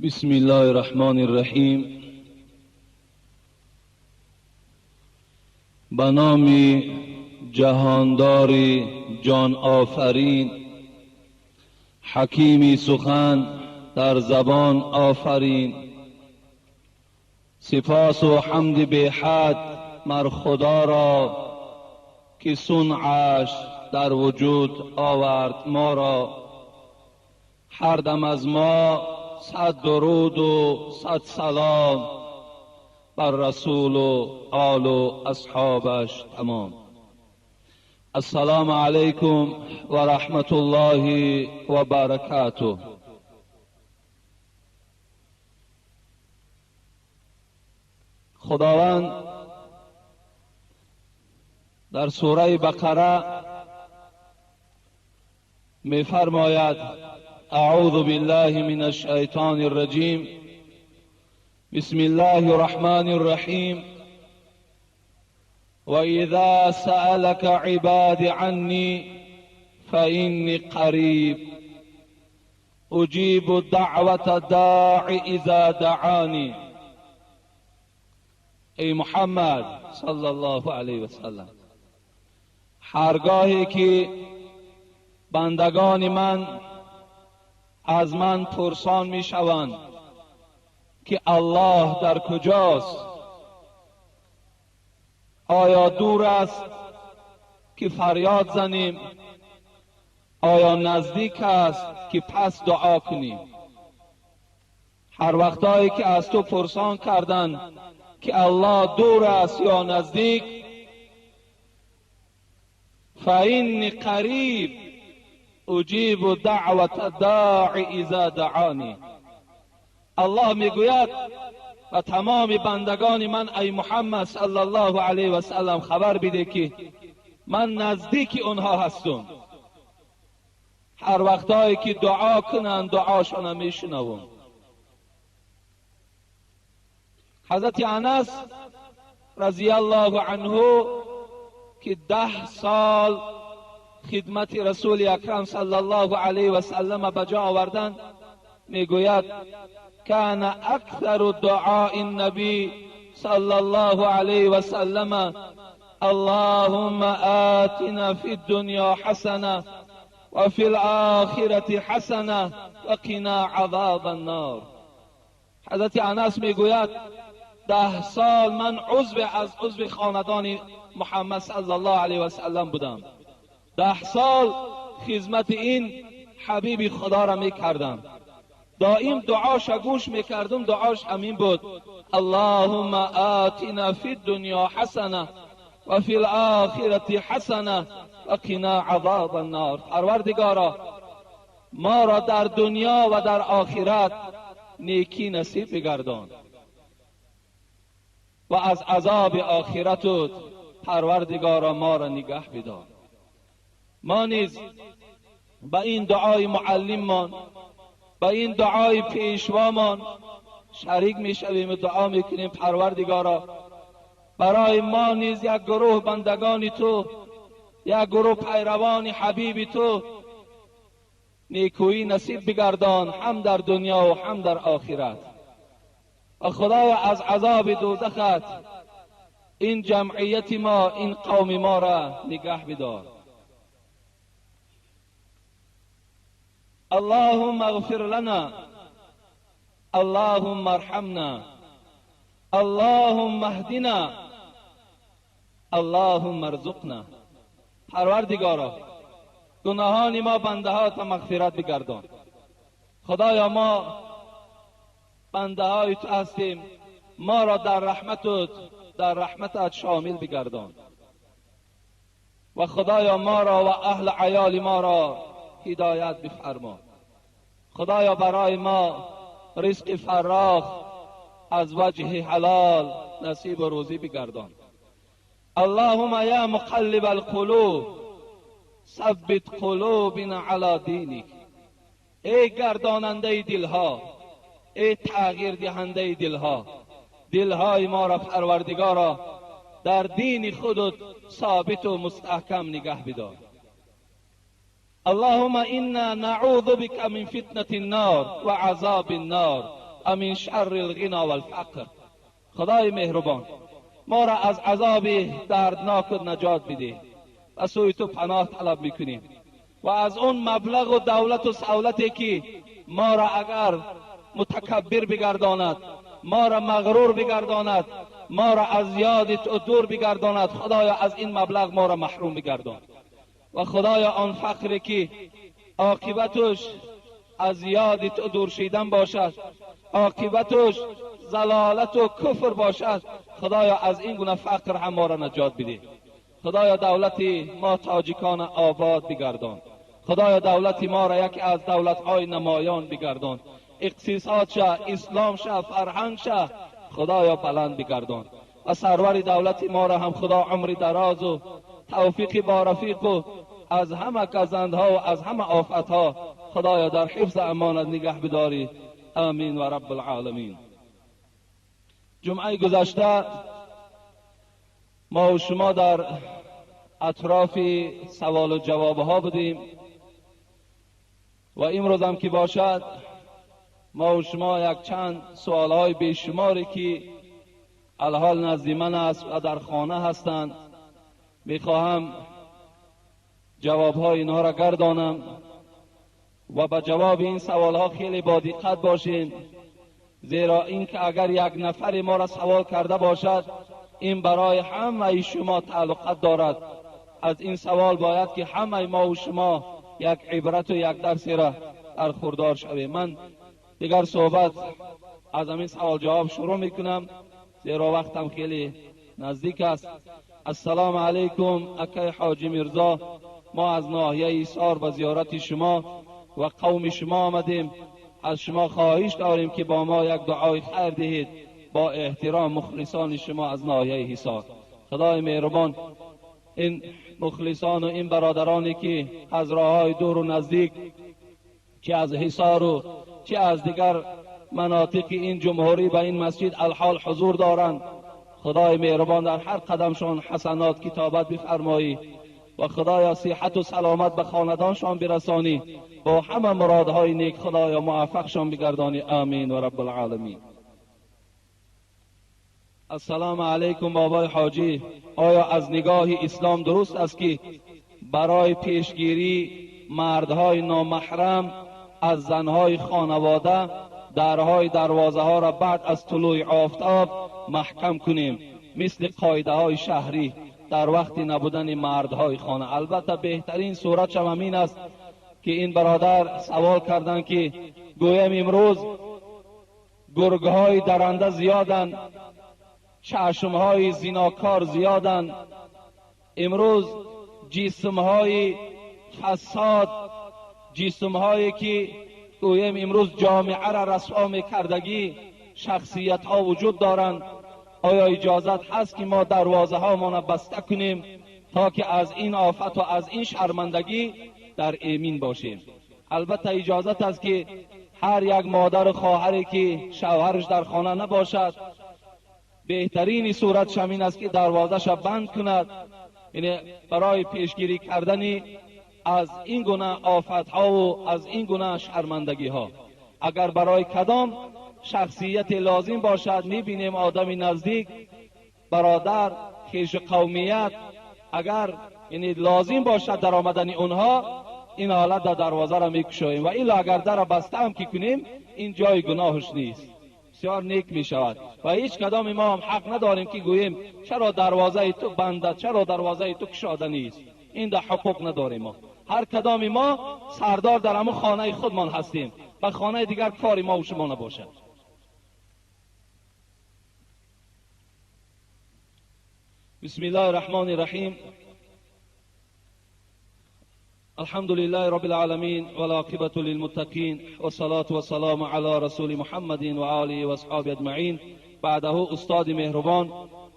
بسم الله الرحمن الرحیم. به نام جهانداری جان آفرین، حکیمی سخن در زبان آفرین. سپاس و حمد به حد مر خدا را که صنعش در وجود آورد ما را. هر دم از ما صد درود و صد سلام بر رسول و آل و اصحابش تمام. السلام علیکم و رحمت الله و برکاته. خداوند در سوره بقره می فرماید: اعوذ بالله من الشیطان الرجیم، بسم الله الرحمن الرحیم. و اذا سألك عباد عني فإني قریب اجیب دعوت الداع اذا دعانی. ای محمد صلی الله علیه و سلم، هرگاهی که بندگان من از من پرسان می شوند که الله در کجاست، آیا دور است که فریاد زنیم، آیا نزدیک است که پس دعا کنیم. هر وقتایی که از تو پرسان کردند که الله دور است یا نزدیک، فإنی قریب اجیب دعوت الداع اذا دعانی. الله میگوید و تمام بندگان من ای محمد صلی الله علیه و سلم خبر بده که من نزدیک اونها هستم. هر وقتایی که دعا کنند دعاشون میشنوم. حضرت انس رضی الله عنه که 10 سال خدمت رسول اکرم صلی الله علیه و سلم بجا آوردند میگوید: کان اکثر دعاء النبی صلی الله علیه و سلم اللهم آتنا فی الدنیا حسنه و فی الاخره حسنه و قنا عذاب النار. حضرت انس میگوید 10 سال من عضو خاندان محمد صلی الله علیه و سلم بودم. 10 سال خدمت این حبیب خدا را میکردم. دائم دعاش گوش میکردم، دعاش همین بود: اللهم آتنا فی الدنیا حسنه و فی الاخره حسنه و قنا عذاب النار. پروردگارا ما را در دنیا و در آخرت نیکی نصیب بگردان و از عذاب آخرت پروردگارا ما را نگه بدار. ما نیز با این دعای معلممان، با این دعای پیشوامان شریک میشویم و دعا میکنیم: پروردگارا برای ما نیز یک گروه بندگان تو، یک گروه پیروان حبیب تو نیکویی نصیب بگردان، هم در دنیا و هم در آخرت. و خدایا از عذاب دوزخت این جمعیت ما، این قوم ما را نگه بدار. اللهم اغفر لنا، اللهم ارحمنا، اللهم اهدنا، اللهم ارزقنا. پروردگارا گناهان ما بنده ها تا مغفرت بگردان. خدایا ما بنده های تو هستیم، ما را در رحمتت شامل بگردان. و خدایا ما را و اهل عیال ما را هدایت بفرما. خدایا برای ما رزق فراخ از وجه حلال نصیب و روزی بگردان. اللهم یا مقلب القلوب ثبت قلوبنا علی دینک. ای گرداننده دلها، ای تغییر دهنده دلها، دلهای ما را پروردگارا در دین خودت ثابت و مستحکم نگه بدار. اللهم إنا نعوذ بك من فتنة النار وعذاب النار و من شر الغنا و الفقر. خدای مهربان ما را از عذاب دردناک نجات بده و سوی تو پناه طلب میکنیم و از اون مبلغ و دولت و سهولتی که ما را اگر متکبر بگرداند، ما را مغرور بگرداند، ما را از یاد تو دور بگرداند، خدایا از این مبلغ ما را محروم بگردان. و خدایا آن فقری که عاقبتش از یاد تو دور شدن باشد، عاقبتش ضلالت و کفر باشد، خدایا از این گونه فقر هم ما را نجات بده. خدایا دولت ما تاجیکان آباد بگردان. خدایا دولت ما را یکی از دولت‌های نمایان بگردان. اقتصاد شه، اسلام شه، فرهنگ شه، خدایا بلند بگردان. و سرور دولت ما را هم خدا عمر دراز و توفیق با رفیق و از همه گزندها و از همه آفتها خدایا در حفظ امانت نگه بداری. آمین و رب العالمین. جمعه گذشته ما و شما در اطراف سوال و جواب ها بودیم و امروز هم که باشد ما و شما یک چند سوال های بیشماری که الحال نزد من است و در خانه هستند میخواهم جواب های اینها را گردانم و به جواب این سوال ها خیلی با دقت باشین، زیرا اینکه اگر یک نفر ما را سوال کرده باشد این برای همه شما تعلقات دارد. از این سوال باید که همه ما و شما یک عبرت و یک درسی را برخوردار شویم. من دیگر صحبت از همین سوال جواب شروع میکنم زیرا وقتم خیلی نزدیک است. السلام علیکم اکای حاجی میرزا، ما از ناحیه ایسار به زیارت شما و قوم شما آمدیم. از شما خواهش داریم که با ما یک دعای خیر دهید. با احترام مخلصان شما از ناحیه ایسار. خدای مهربان این مخلصان و این برادرانی که از راههای دور و نزدیک چه از حصار و چه از دیگر مناطق این جمهوری به این مسجد الحال حضور دارند، خدای مهربان در هر قدمشان حسنات کتابت بفرمایی و خدایا صحت و سلامت به خاندانشان برسانی، با همه مرادهای نیک خدایا موفقشان بگردانی. آمین و رب العالمین. السلام علیکم بابای حاجی، آیا از نگاه اسلام درست است که برای پیشگیری مردهای نامحرم از زنهای خانواده درهای دروازه ها را بعد از طلوع آفتاب محکم کنیم مثل قاعده های شهری در وقت نبودن مردهای خانه؟ البته بهترین صورت همین است که این برادر سوال کردند که گویم امروز گرگهای درنده زیادند، چشمهای زیناکار زیادند، امروز جسمهای فساد، جسمهایی که گویم امروز جامعه را رسوا میکردگی شخصیت ها وجود دارند. آیا اجازت هست که ما دروازه ها ما بسته کنیم تا که از این آفت و از این شرمندگی در امین باشیم؟ البته اجازت است که هر یک مادر و خواهری که شوهرش در خانه نباشد بهترین صورت شمین است که دروازه‌ش بند کند، یعنی برای پیشگیری کردن از این گونه آفت ها و از این گونه شرمندگی ها. اگر برای کدام شخصیت لازم باشد میبینیم آدم نزدیک، برادر، خویش قومیت، اگر یعنی لازم باشد در آمدن اونها، این حالت در دروازه را میکشویم و الا اگر در بسته هم که کنیم این جای گناهش نیست، بسیار نیک می شود و هیچ کدام ما هم حق نداریم که گوییم چرا دروازه تو بنده، چرا دروازه تو کشاده نیست. این در حقوق نداریم ما. هر کدام ما سردار در همون خانه خودمان هستیم و خانه دیگر کاری ما و شما نباشد. بسم الله الرحمن الرحیم. الحمد لله رب العالمین والعاقبة للمتقین والصلاة والسلام علی رسول محمد و آله و اصحابه اجمعین. بعده استاد مهربان،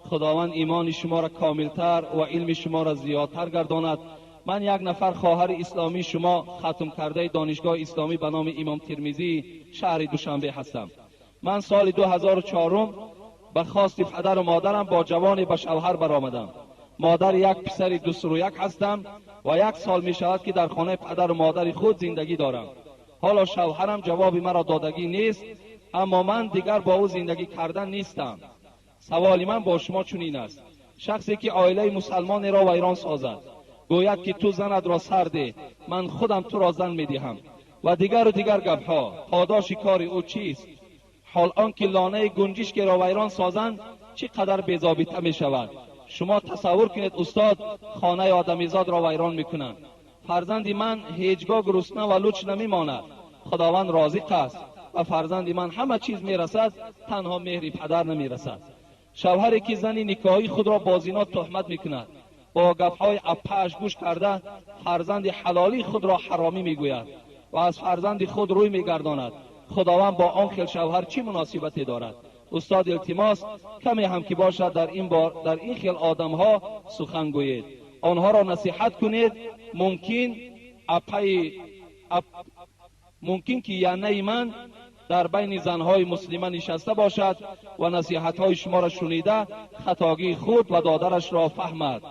خداوند ایمان شما را کاملتر و علم شما را زیادتر گرداند. من یک نفر خواهر اسلامی شما ختم کرده دانشگاه اسلامی به نام امام ترمذی شهر دوشنبه هستم. من سال 2004 به خواست پدر و مادرم با جوانی به شوهر برآمدم. مادر یک پسر دوست رو یک هستم و 1 سال می شود که در خانه پدر و مادر خود زندگی دارم. حالا شوهرم جواب مرا دادگی نیست. اما من دیگر با او زندگی کردن نیستم. سوال من با شما چنین است: شخصی که عائله مسلمان را ویران سازد، گوید که تو زنت را سر ده، من خودم تو را زن میدهم و دیگر گپها، پاداش کار او چیست؟ حال آنکه لانه گنجشک را ویران سازند چقدر بی‌ضابطه می شود. شما تصور کنید استاد خانه آدمیزاد را ویران میکنند. فرزند من هیچگاه گرسنه و لوچ نمیماند. خداوند رازق است و فرزند من همه چیز میرسد، تنها مهر پدر نمیرسد. شوهری که زن نکاحی خود را با زنا تهمت میکند، با گپهای اپش گوش کرده فرزند حلالی خود را حرامی میگوید و از فرزند خود روی میگرداند، خداوند با آن خیل شوهر چی مناسبتی دارد؟ استاد التماس کمی هم که باشد در این خیل آدم ها سخن گویید، آنها را نصیحت کنید. ممکن که یعنی من در بین زنهای مسلمان نشسته باشد و نصیحت های شما را شنیده خطاگی خود و دادرش را فهمد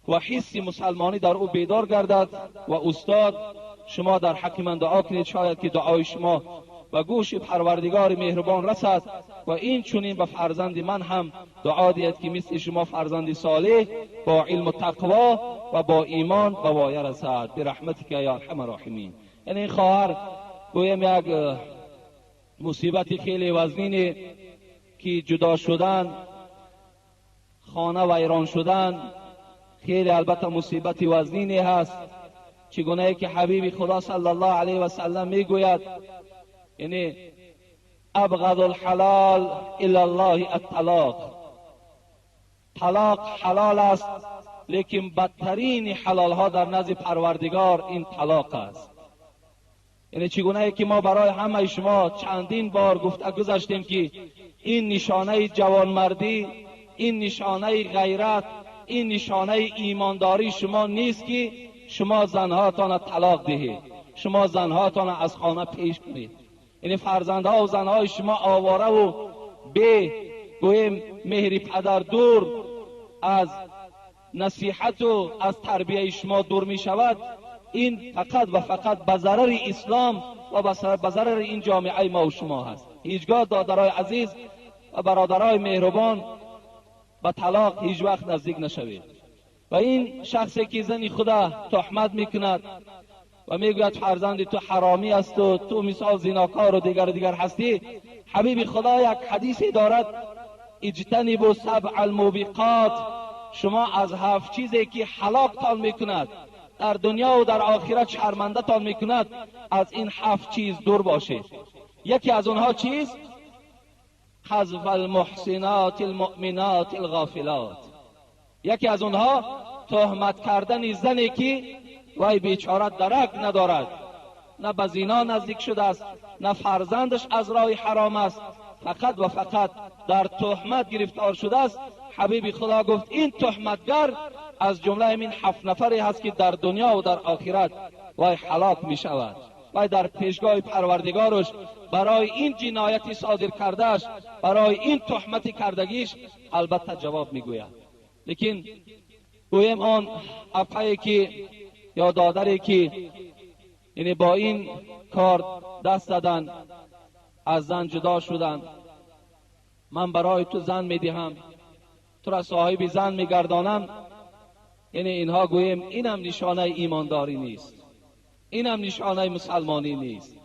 و حس مسلمانی در او بیدار گردد. و استاد شما در حق من دعا کنید، شاید که دعای شما و گوش پروردگار مهربان رسد و این چنین به فرزند من هم دعا دهید که مثل شما فرزند صالح با علم و تقوا و با ایمان و وایه رسد برحمتک یا ارحم الراحمین. یعنی این خواهر گویم یک مصیبت خیلی وزنینه که جدا شدن، خانه ویران شدن، خیلی البته مصیبت وزنینه هست. چگونه که حبیب خدا صلی الله علیه و سلم میگوید، یعنی ابغض الحلال الا الله الطلاق. طلاق حلال است لیکن بدترین حلال ها در نزد پروردگار این طلاق است. یعنی چگونه که ما برای همه شما چندین بار گفته گذاشتیم که این نشانه جوانمردی، این نشانه غیرت، این نشانه ایمانداری شما نیست که شما زنهاتان طلاق دهید، شما زنهاتان از خانه پیش کنید. یعنی فرزندها و زنهای شما آواره و به گویم مهر پدر دور از نصیحت و از تربیه شما دور می شود. این فقط و فقط به ضرر اسلام و به ضرر این جامعه ما و شما هست. هیچگاه دادرای عزیز و برادرای مهربان به طلاق هیچ وقت نزدیک نشوید. و این شخصی که زن خدا تهمت میکند و میگوید فرزند تو حرامی است و تو مثال زناکار و دیگر هستی، حبیب خدا یک حدیثی دارد: اجتنبوا سبع الموبقات، شما از 7 چیزی که هلاکتان میکند در دنیا و در آخرت شرمنده تان میکند، از این 7 چیز دور باشید. یکی از اونها چیست؟ حذف المحسنات المؤمنات الغافلات. یکی از اونها تهمت کردن زنی که وای بیچاره درک ندارد، نه به زنا نزدیک شده است، نه فرزندش از راه حرام است، فقط و فقط در تهمت گرفتار شده است. حبیب خدا گفت این تهمتگر از جمله این 7 نفری هست که در دنیا و در آخرت وای هلاک می شود. وای در پیشگاه پروردگارش برای این جنایتی صادر کردهش، برای این تهمتی کردگیش البته جواب می گوید. لیکن گویم آن اپایی که یا دادری که یعنی با این کار دست دادن، از زن جدا شدن، من برای تو زن میدهم، تو را صاحب زن میگردانم، یعنی اینها گویم اینم نشانه ایمانداری نیست، اینم نشانه مسلمانی نیست.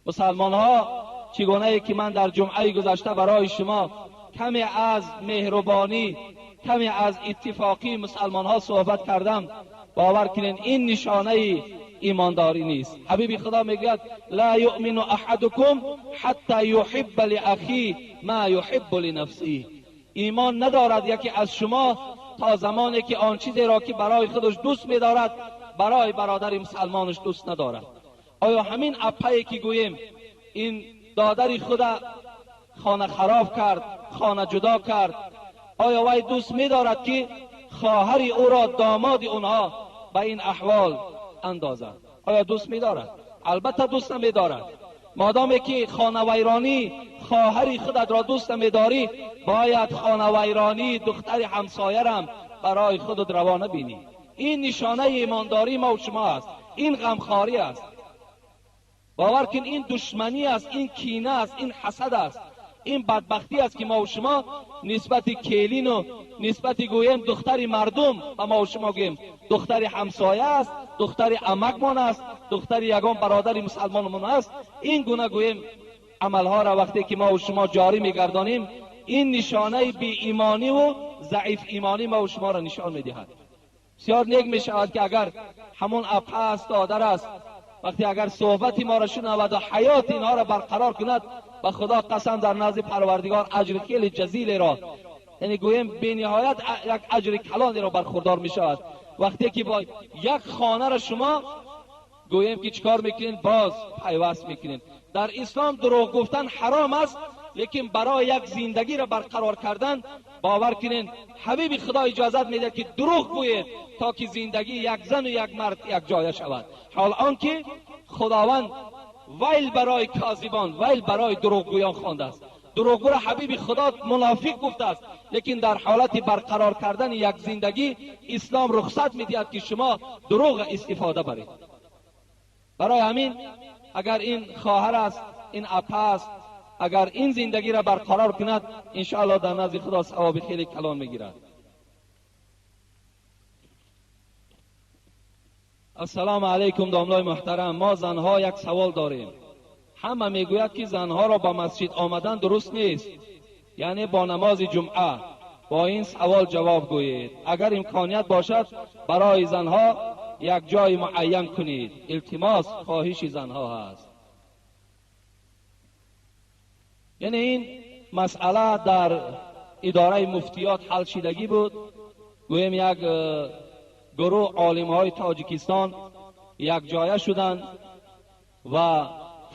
مسلمان ها چگونه که من در جمعه گذشته برای شما کمی از مهربانی، کمی از اتفاقی مسلمان ها صحبت کردم، باور کنین این نشانه ایمانداری نیست. حبیب خدا میگوید لا یؤمن احدکم حتی یحب لاخی ما یحب لنفسه. ایمان ندارد یکی از شما تا زمانی که آن چیزی را که برای خودش دوست می‌دارد برای برادر مسلمانش دوست ندارد. آیا همین اپایی که گوییم این دادر خدا خانه خراب کرد، خانه جدا کرد، آیا وی دوست می‌دارد که خواهر او را داماد اونها به این احوال اندازد؟ آیا دوست می‌دارد؟ البته دوست نمی‌دارد. مادامی که خانه ویرانی خواهر خودت را دوست نمی‌داری، باید خانه ویرانی دختر همسایه را برای خودت روا نبینی. این نشانه ایمانداری ما و شما است، این غمخواری است. باور کن این دشمنی است، این کینه است، این حسد است، این بدبختی است که ما و شما نسبت کلین و نسبت گویم دختر مردم و ما و شما گویم دختر همسایه است، دختر عمکمان است، دختر یگان برادر مسلمانمان است. این گونه گویم عملها را وقتی که ما و شما جاری میگردانیم، این نشانه بی ایمانی و ضعیف ایمانی ما و شما را نشان میدهد. بسیار نیک می شود که اگر همون اپه است، دادر است، وقتی اگر صحبت ما را شنود و حیات اینها را برقرار کند، به خدا قسم در نزد پروردگار اجر خیلی جزیل را، یعنی گویم بی نهایت یک اجر کلان را برخوردار می شود. وقتی که با یک خانه را شما گویم که چیکار میکنین؟ باز پیوست میکنین. در اسلام دروغ گفتن حرام است، لیکن برای یک زندگی را برقرار کردن باور کنین حبیب خدا اجازت میده که دروغ گویید تا که زندگی یک زن و یک مرد یک جای شود. حال آنکه خداوند ویل برای کاذبان، ویل برای دروغگویان خوانده است. دروغگو را حبیب خدا منافق گفته است، لیکن در حالت برقرار کردن یک زندگی اسلام رخصت میدهد که شما دروغ استفاده برید. برای همین اگر این خواهر است، این اپه است، اگر این زندگی را برقرار کند، انشاءالله در نزد خدا ثواب خیلی کلان میگیرد. السلام علیکم داملای محترم. ما زنها یک سوال داریم. همه میگوید که زنها را با مسجد آمدن درست نیست، یعنی با نماز جمعه. با این سوال جواب گویید. اگر امکانیت باشد برای زنها یک جای معین کنید. التماس خواهش زنها هست. یعنی این مسئله در اداره مفتیات حل شدگی بود. گویم یک گروه عالم های تاجیکستان یک جایه شدند و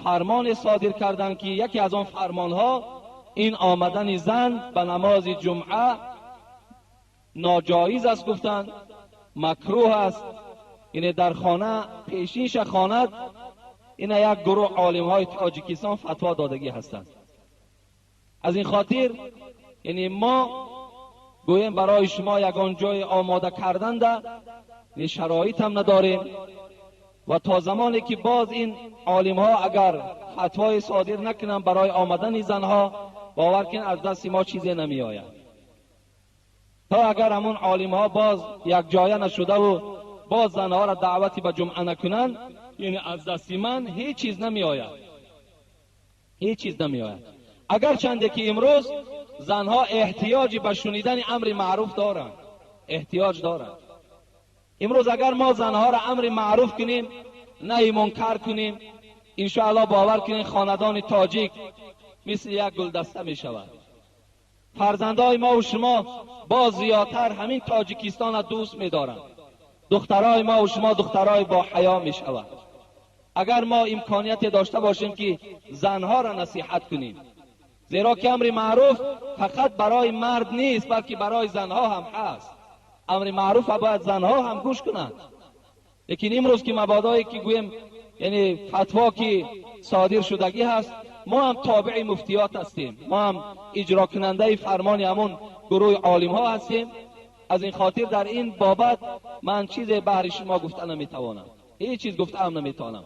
فرمان صادر کردند که یکی از آن فرمان ها این آمدن زن به نماز جمعه ناجایز است، گفتند مکروه است. این در خانه پیشینش خواند. این یک گروه عالم های تاجیکستان فتوا دادگی هستند. از این خاطر یعنی ما گویم برای شما یگان جای آماده کردن ده شرایط هم نداریم و تا زمانی که باز این عالم ها اگر فتوای صادر نکنن برای آمدن زنها، باور کن از دست ما چیزی نمی آید. تا اگر همون عالم ها باز یک جایه نشده و باز زنها را دعوتی به جمعه نکنن، یعنی از دست من هیچ چیز نمی آید، هیچ چیز نمی آید. اگر چنده که امروز زنها احتیاج به شنیدن امر معروف دارند، احتیاج دارند. امروز اگر ما زنها را امر معروف کنیم، نهی منکر کنیم، انشاءالله باور کنیم خاندان تاجیک مثل یک گلدسته می شود. فرزندای ما و شما با زیادتر همین تاجیکستان را دوست می دارند. دخترای ما و شما دخترای با حیا می شود. اگر ما امکانیت داشته باشیم که زنها را نصیحت کنیم، زیرا که امر معروف فقط برای مرد نیست بلکه برای زنها هم هست. امر معروف باید زنها هم گوش کنند. لیکن امروز که مبادایی که گویم یعنی فتوا که صادر شدگی هست، ما هم تابع مفتیات هستیم، ما هم اجرا کننده فرمان همون گروه عالم ها هستیم. از این خاطر در این بابت من چیز بهر شما گفته نمیتوانم، هیچ چیز گفته هم نمیتوانم.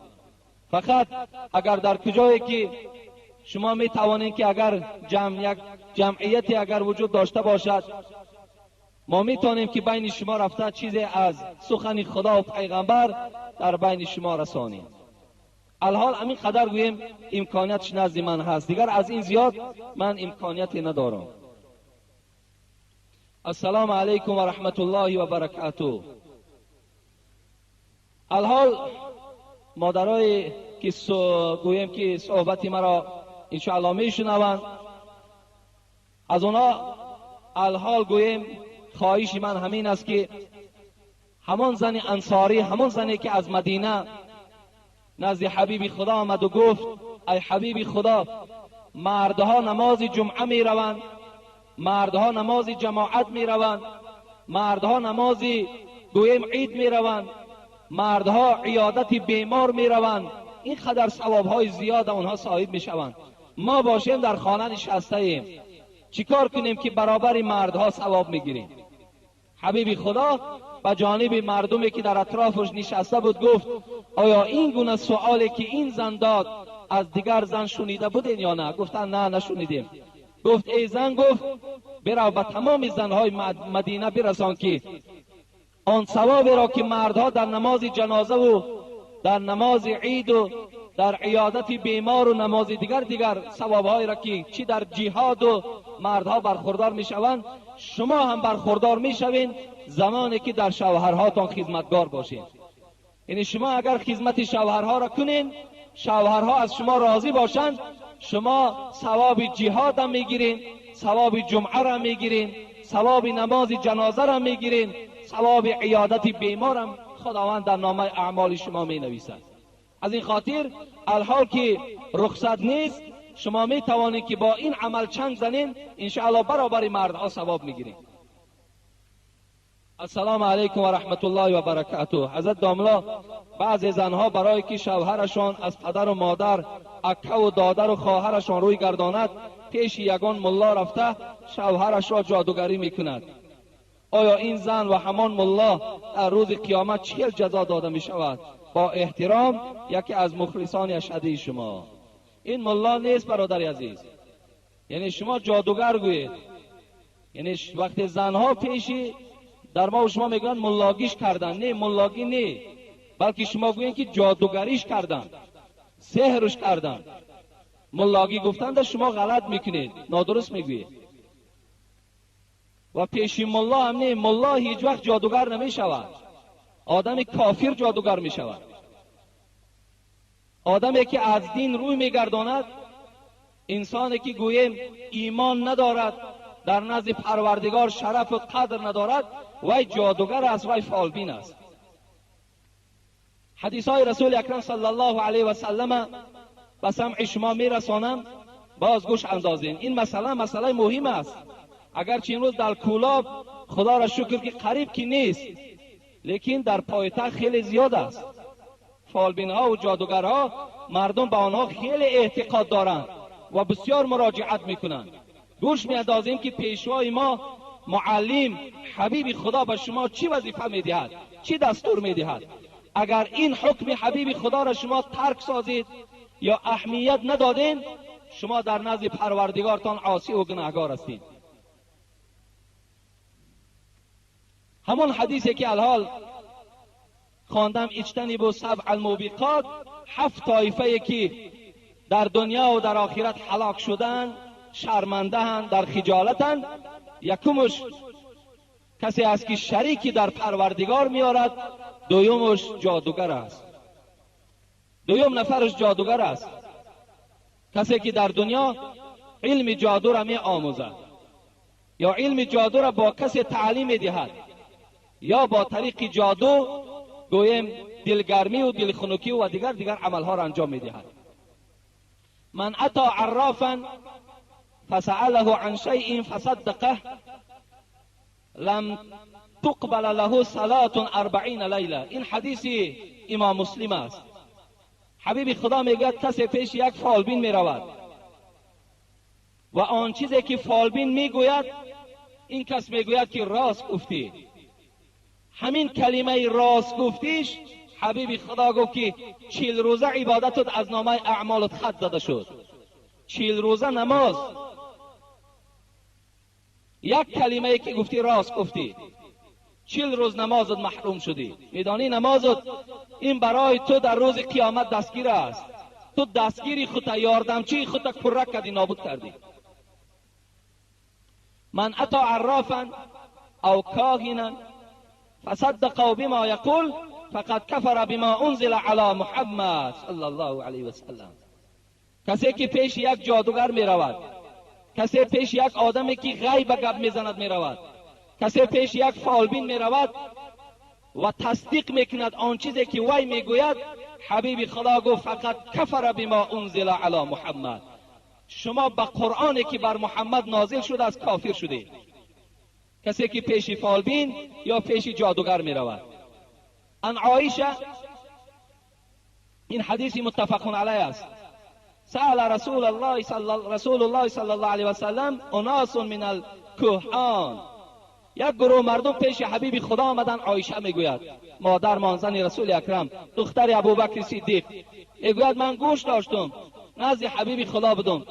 فقط اگر در کجایی که شما می توانید که اگر یک جمعیتی اگر وجود داشته باشد، ما می توانیم که بین شما رفته چیزی از سخن خدا و پیغمبر در بین شما رسانیم. الحال همین قدر گویم امکانیتش نزد من هست، دیگر از این زیاد من امکانیتی ندارم. السلام علیکم و رحمت الله و برکاته. الحال مادرای که گویم که صحبت مرا انشاءالله میشنوند، از اونا الحال گویم خواهش من همین است که همان زن انصاری، همان زنی که از مدینه نزد حبیب خدا آمد و گفت ای حبیب خدا، مردها نماز جمعه می روند، مردها نماز جماعت می روند، مردها نماز گویم عید می روند، مردها عیادت بیمار می روند، این قدر ثواب‌های زیاد اونها صاحب می شوند. ما باشیم در خانه نشسته ایم، چیکار کنیم که برابر مردها ثواب میگیریم؟ حبیب خدا به جانب مردمی که در اطرافش نشسته بود گفت آیا این گونه سوالی که این زن داد از دیگر زن شنیده بودین یا نه؟ گفتن نه نشنیدیم. گفت ای زن، گفت برو به تمام زنهای مدینه برسان که آن ثوابی را که مردها در نماز جنازه و در نماز عید و در عیادت بیمار و نماز دیگر ثوابهایی را که چی در جهاد و مردها برخوردار میشوند، شما هم برخوردار میشوین زمانی که در شوهرهاتان خدمتگار باشین. یعنی شما اگر خدمت شوهرها را کنین، شوهرها از شما راضی باشند، شما ثواب جهاد هم میگیرین، ثواب جمعه را میگیرین، ثواب نماز جنازه را میگیرین، ثواب عیادت بیمار هم خداوند در نامه اعمال شما می نویسد. از این خاطر الحال که رخصت نیست، شما می توانید که با این عمل چنگ زنین، انشاءالله برابر مردها ثواب میگیرین. السلام علیکم و رحمت الله و برکاته. حضرت داملا، بعضی زنها برای که شوهرشان از پدر و مادر، اکه و دادر و خواهرشان روی گرداند، پیش یگان ملا رفته شوهرش را جادوگری میکند. آیا این زن و همان ملا در روز قیامت چه جزا داده می شود؟ با احترام، یکی از مخلصان اشهدی شما. این ملا نیست برادر عزیز، یعنی شما جادوگر گویید. یعنی وقتی زنها پیشی در ما و شما میگن ملاگیش کردن، نه ملاگی نه، بلکه شما گویید که جادوگریش کردن، سحرش کردن. ملاگی گفتن در شما غلط میکنید، نادرست میگویید. و پیش ملا هم نه، ملا هیچ وقت جادوگر نمی شود. آدم کافر جادوگر می شود. آدمی که از دین روی می گرداند، انسانی که گوییم ایمان ندارد، در نزد پروردگار شرف و قدر ندارد، وی جادوگر است، وی فالبین است. حدیث های رسول اکرم صلی الله علیه و سلم به سمع شما می رسانم، باز گوش اندازین. این مسئله مهم است. اگرچه امروز در کولاب خدا را شکر که قریب کی نیست، لیکن در پایتخت خیلی زیاد است. فالبین ها و جادوگرها، مردم به آنها خیلی اعتقاد دارند و بسیار مراجعت میکنند. گوش میاندازیم که پیشوای ما معلم حبیب خدا به شما چی وظیفه میدهد، چی دستور میدهد. اگر این حکم حبیب خدا را شما ترک سازید یا اهمیت ندادین، شما در نزد پروردگارتان عاصی و گناهکار هستید. همون حدیثی که الحال خواندم، اجتنبوا سبع الموبقات، 7 طایفه که در دنیا و در آخرت هلاک شدن، شرمنده در خجالتن. یکمش کسی است که شریکی در پروردگار میارد، دویمش جادوگر است. دویم نفرش جادوگر است، کسی که در دنیا علم جادو را می آموزد یا علم جادو را با کسی تعلیم می دهد، یا با طریق جادو گویم دلگرمی و دلخنکی و دیگر عملها را انجام می دهد. من اتی عرافا فسأله عن شیء فصدقه لم تقبل له صلاة 40 لیله. این حدیث امام مسلم است. حبیب خدا میگه کسی پیش یک فالبین می رود و آن چیزی که فالبین میگوید، این کس میگوید که راست گفتی. همین کلمه راست گفتیش، حبیب خدا گفت که 40 روزه عبادتت از نامه اعمالت خط زده شد. 40 روزه نماز، یک کلمه که گفتی راست گفتی، 40 روز نمازت محروم شدی. میدانی نمازت این برای تو در روز قیامت دستگیر است. تو دستگیری خودت، یاردمچی خودت کرک کردی، نابود کردی. من اتی عرافا او کاهنا فصدقوا بما یقول فقد کفر بما انزل علی محمد صلی الله علیه و سلم. کسی که پیش یک جادوگر می رود، کسی پیش یک آدمی که غیب گپ میزند می رود، کسی پیش یک فالبین می رود و تصدیق میکند آن چیزی که وی میگوید، حبیب خدا گفت فقط کفر بما انزل علی محمد، شما به قرآنی که بر محمد نازل شده از کافر شده. کسی که پیش فالبین یا پیش جادوگر می رود. ان عایشه، این حدیث متفق علیه است، سأل رسول الله صلی الله علیه و سلم اناس من الکهان، یک گروه مردم پیش حبیب خدا آمدن. عایشه میگوید، مادر مانزن رسول اکرم، دختر ابوبکر صدیق، میگوید من گوش داشتم نزد حبیب خدا بودم،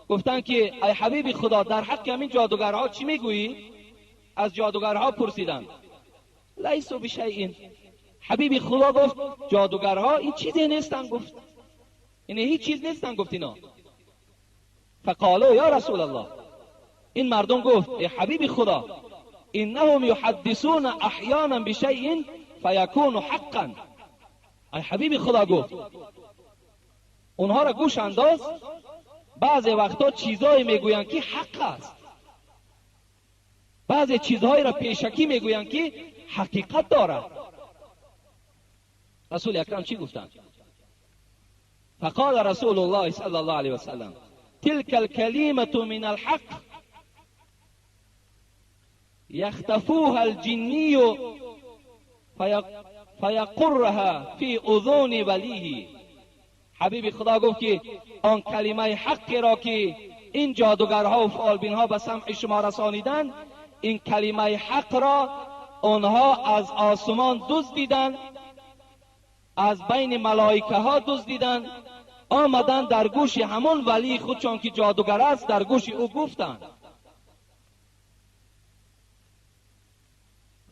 گفتن که ای حبیب خدا در حق همین جادوگرها چی میگویی؟ از جادوگرها پرسیدند. لیسو بشیء. حبیب خدا گفت جادوگرها این چیزی نیستن، گفت این هیچ چیز نیستن، گفت اینا. فقالوا یا رسول الله، این مردم گفت ای حبیب خدا انهم یحدثون احیانا بشیء فیکون حقا. ای حبیب خدا گفت اونها را گوش انداز، بعضی وقتا چیزایی میگویند که حق است، بعضی چیزهایی را پیشکی میگویند که حقیقت دارد. رسول اکرم چی گفتند؟ فقال رسول الله صلی الله علیه وسلم تلك الكلمة من الحق يختفوها الجني فيقرها في اذون وليه. حبیب خدا گفت که آن کلمه حق را که این جادوگرها و فالبینها به سمع شما رسانیدن، این کلمه حق را آنها از آسمان دزدیدند، از بین ملائکه ها دزدیدند، آمدن در گوش همون ولی خود چون که جادوگر است در گوش او گفتند.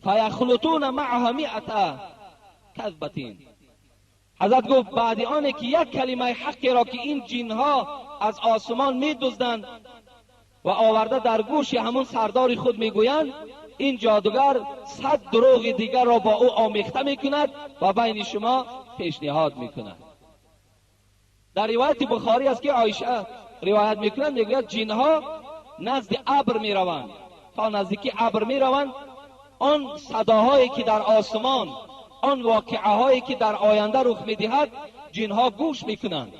فیخلطون معها مئة کذبة. حضرت گفت بعد آنه که یک کلمه حقی را که این جنها از آسمان می دزدند و آورده در گوش همون سردار خود میگویند، این جادوگر 100 دروغ دیگر را با او آمیخته میکند و بین شما پیشنهاد میکند. در روایت بخاری است که عایشه روایت میکنند، میگوید جنها نزد ابر میروند، تا نزدیکی ابر میروند، آن صداهایی که در آسمان، آن واقعه هایی که در آینده رخ میدهد جنها گوش میکنند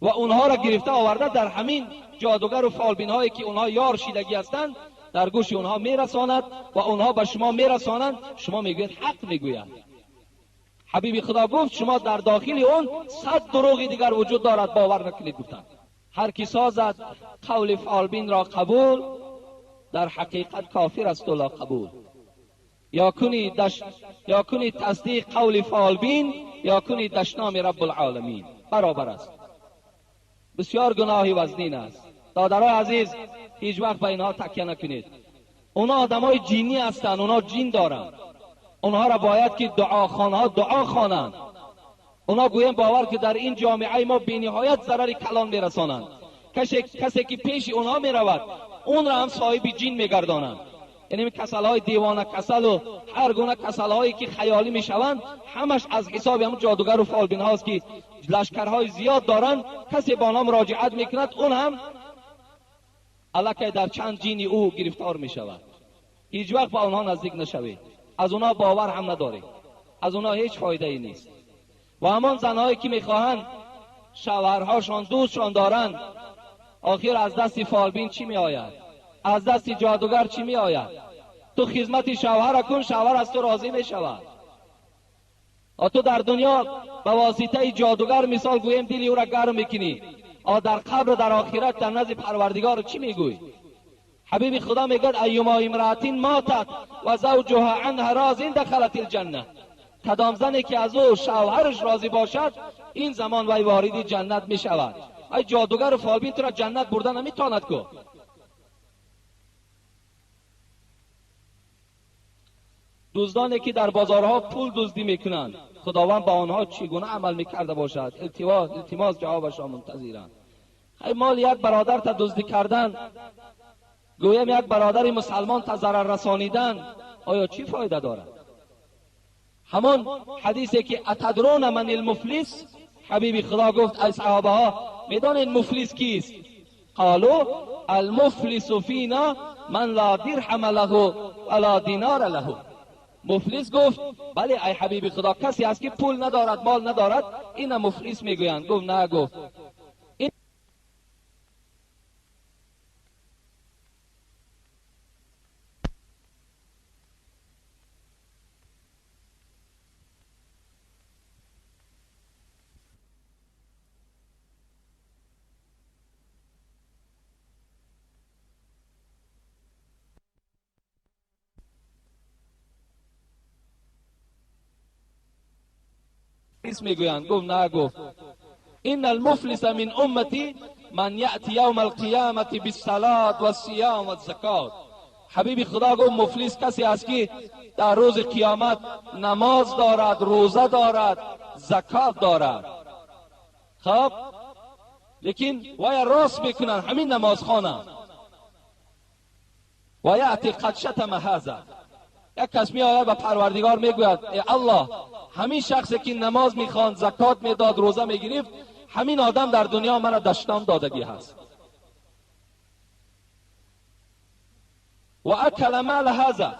و اونها را گرفته آورده در همین جادوگر و فالبین هایی که اونها یار شیدگی هستند در گوش اونها میرساند و اونها به شما میرسانند. شما میگوید حق میگوید. حبیب خدا گفت شما در داخل اون 100 دروغ دیگر وجود دارد، باور نکنید. گفتند هر کی سازد قول فالبین را قبول، در حقیقت کافر است و لا قبول. یا کنی تصدیق قول فالبین یا کنی دشنام رب العالمین، برابر است. بسیار گناهی وزنین است. دادرای عزیز هیچ وقت به اینها تکیه نکنید. اونا آدمای جینی هستند، اونا جین دارند. اونها را باید که دعاخوانها دعا خوانند. اونا گویم باور که در این جامعه ما بی‌نهایت ضرر کلان میرسانند. کسی که پیش اونها میرود اون را هم صاحب جین میگردانند. یعنی کسل‌های دیوانه کسل و هر گونه کسل‌هایی که خیالی میشوند همش از حساب هم جادوگر و فالبین هاست که لشکرهای زیاد دارند. کسی با آنها مراجعت میکند اون هم الکی در چند جینی او گرفتار میشود. هیچ وقت با آنها نزدیک نشوید. از اونها باور هم ندارید. از اونها هیچ فایده ای نیست. و همان زنهایی که میخواهند شوهرهاشان دوستشان دارند، آخر از دست فالبین چی میآید؟ از دست جادوگر چی میآید؟ تو خدمت شوهر کن، شوهر از تو راضی میشود. و تو در دنیا به واسطه جادوگر مثال گویم دلی او را گرم میکنی، در قبر در آخرت در نزد پروردگار چی میگوی؟ حبیب خدا میگه ایما امرأة ماتت و زوجها عنها راض دخلت الجنه. کدام زنی که از او شوهرش راضی باشد این زمان وی وارد جنت میشود. ای جادوگر و فالبین تو را جنت بردن نمیتواند کو. دزدانی که در بازارها پول دزدی میکنند، خداوند با آنها چگونه عمل میکرده باشد؟ التماس جوابشان منتظرند. ای مال یک برادر تا دزدی کردن، گویم یک برادر مسلمان تا ضرر رسانیدن، آیا چی فایده دارد؟ همون حدیثی که اتدرون من المفلس، حبیب خدا گفت ای صحابه ها میدانید مفلس کیست؟ قالوا المفلس فینا من لا درهم له ولا دینار له. مفلس گفت بله ای حبیب خدا کسی است که پول ندارد، مال ندارد، این مفلس میگویند. گفت نه، گفت میگویند. گفت نه، گفت این المفلس من امتی من یأتی یوم القیامت بالصلاة والصیام والزکات. حبیب خدا گفت مفلس کسی است که در روز قیامت نماز دارد، روزه دارد، زکات دارد. خب لیکن وای راست میکنن همین نماز خانه و یأتی قد شتم هذا. یک کس می آید و پروردگار میگوید ای الله، همین شخصی که نماز میخواند، زکات میداد، روزه میگرفت، همین آدم در دنیا مرا دشنام دادگی هست و اکل مال هذا.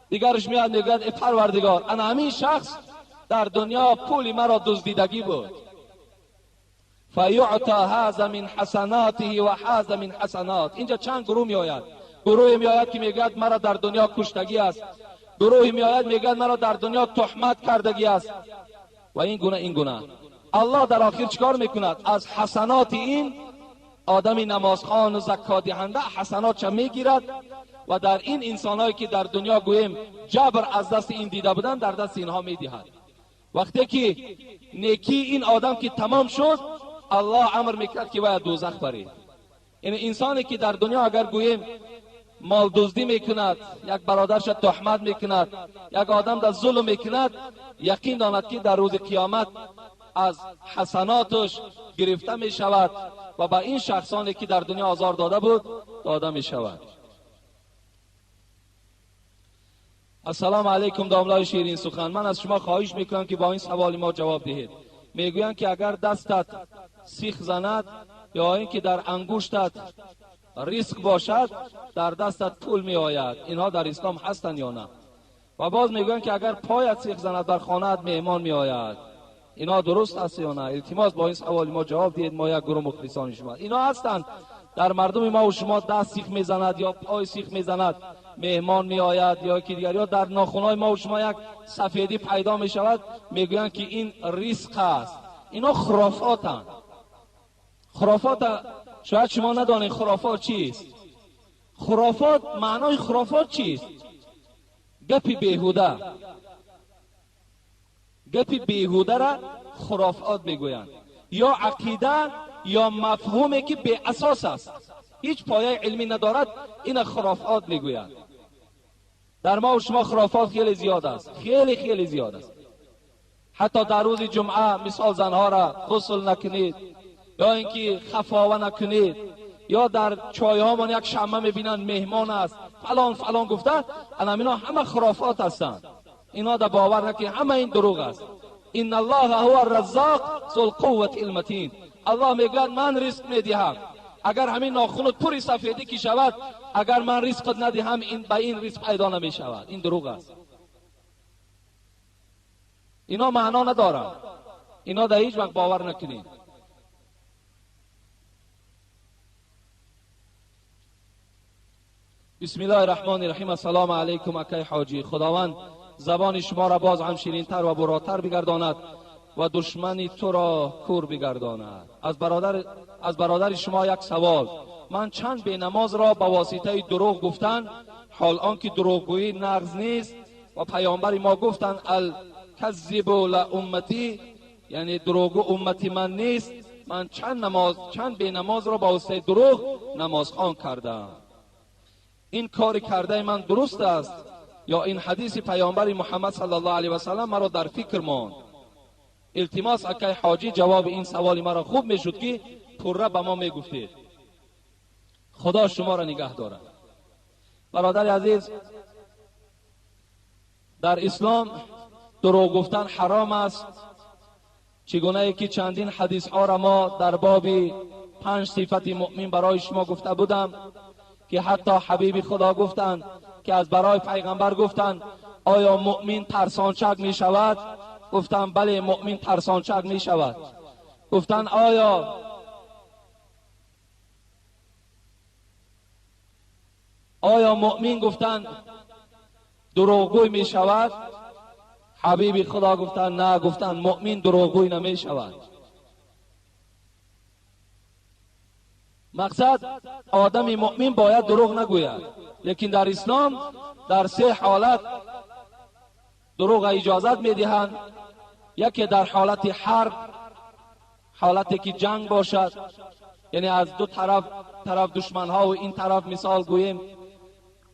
دیگرش میاد میگوید ای پروردگار، انا همین شخص در دنیا پول مرا دزدیدگی بود. فیعطى هذا من حسناته و هذا من حسنات. اینجا چند گروه می آید. گروهی می آید که میگوید مرا در دنیا کشتگی است، گروهی می آید میگوید مرا در دنیا تهمت کردگی است و این گونه این گونه. الله در آخر چیکار میکند؟ از حسنات این آدمی نمازخوان و زکات دهنده حسناتش میگیرد و در این انسانایی که در دنیا گویم جبر از دست این دیده بودن در دست اینها میدهد. وقتی که نیکی این آدم که تمام شد، الله امر میکرد که باید دوزخ بره. این انسانی که در دنیا اگر گویم مال دزدی میکند، یک برادرش تهمت میکند، یک آدم در ظلم میکند، یقین داند که در روز قیامت از حسناتش گرفته میشود و با این شخصانی که در دنیا آزار داده بود داده میشود. السلام علیکم داملای شیرین سخن. من از شما خواهش میکنم که با این سوال ما جواب دهید. میگویند که اگر دستت سیخ زند یا اینکه در انگشتت ریسک باشد، در دستت پول می آید. اینها در اسلام هستند یا نه؟ و باز میگویند که اگر پایت سیخ زند در خانه‌ات مهمان می آید. اینا درست است یا نه؟ التماس با این سوال ما جواب دهید. ما یک گروه مخلصان شما اینا هستند. در مردم ما و شما دست سیخ میزند یا پای سیخ میزند مهمان می آید یا که دیگر، یا در ناخن‌های ما و شما یک سفیدی پیدا می شود، میگویند که این ریسک است. اینا خرافاتند. خرافات شاید شما ندانید خرافات چیست. خرافات معنای خرافات چیست؟ گپی بیهوده. گپی بیهوده را خرافات میگویند، یا عقیده یا مفهومی که بی اساس است، هیچ پایه علمی ندارد، این خرافات میگویند. در ما و شما خرافات خیلی زیاد است، خیلی خیلی زیاد است. حتی در روز جمعه مثال زنها را غسل نکنید، یا اینکه خفاوه نکنید، یا در چایهامان یک شمع میبینند مهمان است فلان فلان گفته، اینا همه خرافات هستند. اینا در باور نکنید، همه این دروغ است. ان الله هو الرزاق ذو القوة المتین. الله میگه من رزق میدهم، اگر همین ناخنت پوری سفیدی کی شود، اگر من رزق ندهم این به این رزق پیدا نمی شود. این دروغ است. اینا معنا ندارند. اینا در هیچ وقت باور نکنید. بسم الله الرحمن الرحیم. السلام علیکم اکای حاجی. خداوند زبان شما را باز هم شیرین تر و براتر بگرداند و دشمنی تو را کور بگرداند. از برادر شما یک سوال. من چند بی نماز را با واسطه دروغ گفتن، حال آنکه دروغگویی نقض نیست و پیامبر ما گفتند الکذب لامتی، یعنی دروغگو امتی من نیست. من چند بی نماز را با واسطه دروغ نمازخوان کردم. این کار کرده من درست است یا این حدیث پیامبر محمد صلی الله علیه و سلم مرا در فکر ماند؟ التماس اکای حاجی جواب این سوال مرا خوب میشد که پره به ما میگفتید. خدا شما را نگه دارد. برادر عزیز، در اسلام دروغ گفتن حرام است. چگونه ای که چندین حدیث ها را ما در باب 5 صفت مؤمن برای شما گفته بودم که حتی حبیب خدا گفتند که از برای پیغمبر گفتند آیا مؤمن ترسانچک می شود؟ گفتند بله مؤمن ترسانچک می شود. گفتند آیا مؤمن گفتند دروغگوی می شود؟ حبیب خدا گفتند نه. گفتند مؤمن دروغگوی نمی شود. مقصد آدم مؤمن باید دروغ نگوید، لیکن در اسلام در 3 حالت دروغ اجازت میدهند. یکی در حالت حرب، حالتی که جنگ باشد، یعنی از دو طرف دشمن ها و این طرف مثال گوییم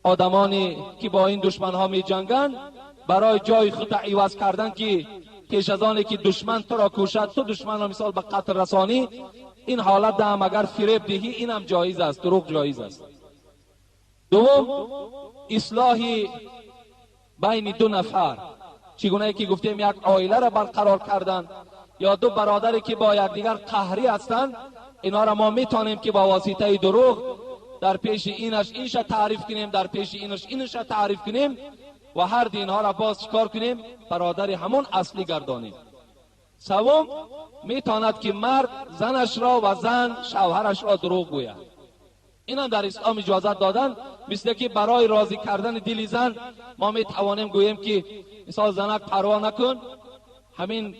آدمانی که با این دشمن ها می جنگن، برای جای خود عوض کردن که پیش از آنی که دشمن تو را کوشد تو دشمن را مثال به قتل رسانی، این حالت هم اگر فریب دهی این هم جایز است، دروغ جایز است. دوم، اصلاح بین دو نفر، چگونه که گفتیم یک عائله را برقرار کردن یا دو برادری که با یکدیگر قهری هستند، اینا را ما میتونیم که با واسطه دروغ در پیش اینش تعریف کنیم، در پیش اینش تعریف کنیم و هر اینها را باز چکار کنیم؟ برادر همون اصلی گردانیم. سوم، میتواند که مرد زنش را و زن شوهرش را دروغ گوید. اینا در اسلام اجازت دادن، مثل که برای راضی کردن دل زن ما میتوانیم گوییم که مثال زنک پروا نکن، همین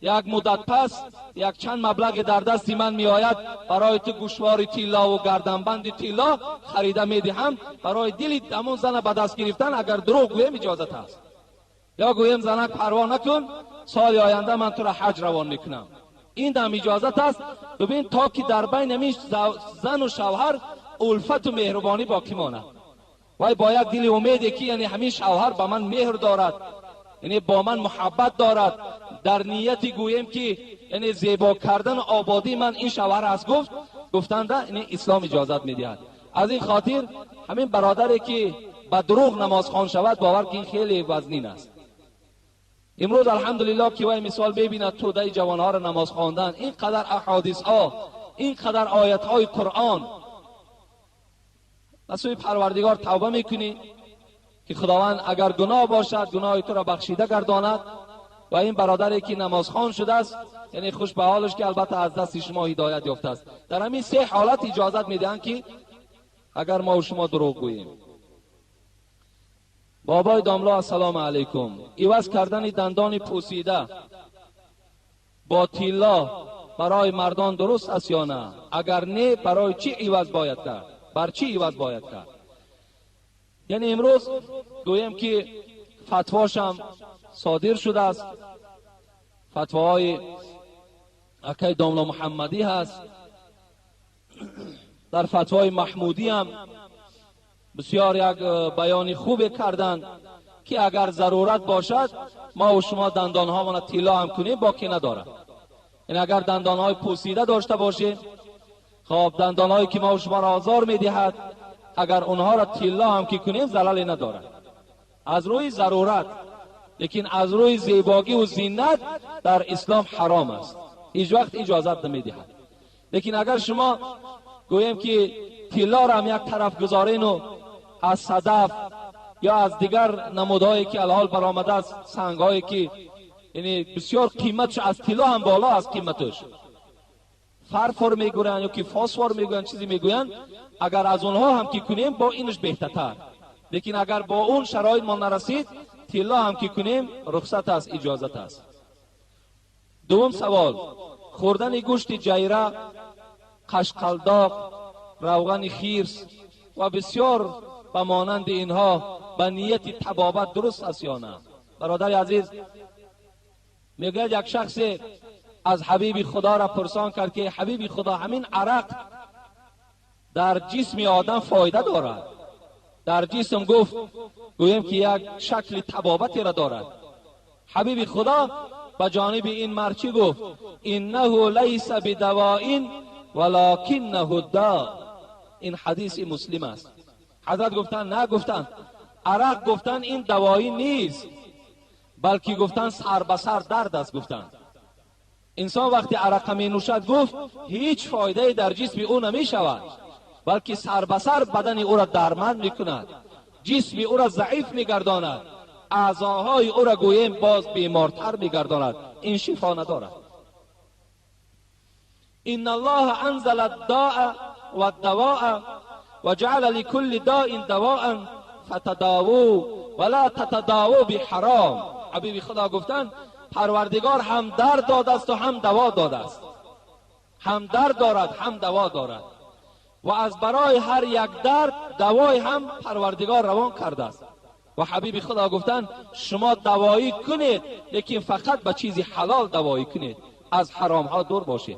یک مدت پس یک چند مبلغ در دست من می آید، برای تو گوشوار طلا و گردنبند طلا خریده می دهم، برای دل همون زن به دست گرفتن اگر دروغ گویم اجازت است. یا گویم زنک پروا نکن، سال آینده من تو را حج روان میکنم، این دم اجازت است. ببین تا که در بین همیش زن و شوهر الفت و مهربانی باقی ماند، وای با یک دل امیدی که یعنی همین شوهر با من مهر دارد، یعنی با من محبت دارد، در نیتی گویم که یعنی زیبا کردن و آبادی من این شوهر است گفتنده، یعنی اسلام اجازت میدهد. از این خاطر همین برادری که با دروغ نماز خوان شود، باور که این خیلی وزنین است. امروز الحمدلله که وای مثال ببیند توده جوانها را نماز خواندن، اینقدر احادیث ها، اینقدر آیت های قرآن، رسول پروردگار توبه میکنی که خداوند اگر گناه باشد گناه تو را بخشیده گرداند، و این برادری که نمازخوان شده است یعنی خوش به حالش که البته از دست شما هدایت یافته است. در همین سه حالت اجازت میدهند که اگر ما و شما دروغ گوییم. بابای داملا السلام علیکم، عوض کردن دندان پوسیده با طلا برای مردان درست است یا نه؟ اگر نه برای چی عوض باید کرد؟ بر چی عوض باید کرد؟ یعنی امروز گویم که فتواشم صادر شده است، فتواهای اکای داملا محمدی هست، در فتوای محمودی هم بسیار یک بیان خوب کردند که اگر ضرورت باشد ما و شما دندان ها من طلا هم کنیم باقی نداره. این اگر دندان های پوسیده داشته باشیم، خب دندان هایی که ما و شما را آزار میدهد اگر اونها را طلا هم که کنیم ضرری نداره از روی ضرورت، لیکن از روی زیبایی و زینت در اسلام حرام است، هیچ وقت اجازت نمیدهد. لیکن اگر شما گویم که طلا را هم یک طرف گذارین و از صدف یا از دیگر نمودهایی که الحال برآمده است، سنگهایی که یعنی بسیار قیمتش از طلا هم بالا از قیمتش، فرفور میگوین یا که فاسفور میگوین چیزی میگوین، اگر از اونها هم که کنیم با اینش بهترتر. لیکن اگر با اون شرایط ما نرسید طلا هم که کنیم رخصت است، اجازت است. دوم سوال، خوردن گوشت جیره، قشقلداق، روغن خیرس و بسیار به مانند اینها به نیت طبابت درست است یا نه؟ برادر عزیز، میگه یک شخص از حبیب خدا را پرسان کرد که حبیب خدا همین عرق در جسم آدم فایده دارد؟ در جسم گفت گویم که یک شکل طبابتی را دارد. حبیب خدا به جانب این مرچی گفت انه لیس بدواء ولکنه داء. این حدیث مسلم است. حضرت گفتن نه، گفتن عرق، گفتن این دوایی نیست بلکه گفتن سر به سر درد است. گفتن انسان وقتی عرق می نوشد گفت هیچ فایده در جسم او نمی شود، بلکه سر به سر بدن او را درمند می کند، جسم او را ضعیف می گرداند، اعضاهای او را گویم باز بیمارتر می گرداند. این شفا ندارد. ان الله انزل الداء والدواء وجعل لكل داء دواء فتداووا ولا تتداووا بحرام. حبیب خدا گفتند پروردگار هم درد داده است و هم دوا داده است، هم درد دارد هم دوا دارد و از برای هر یک درد دوای هم پروردگار روان کرده است. و حبیب خدا گفتن شما دوایی کنید لیکن فقط به چیزی حلال دوایی کنید، از حرام ها دور باشید.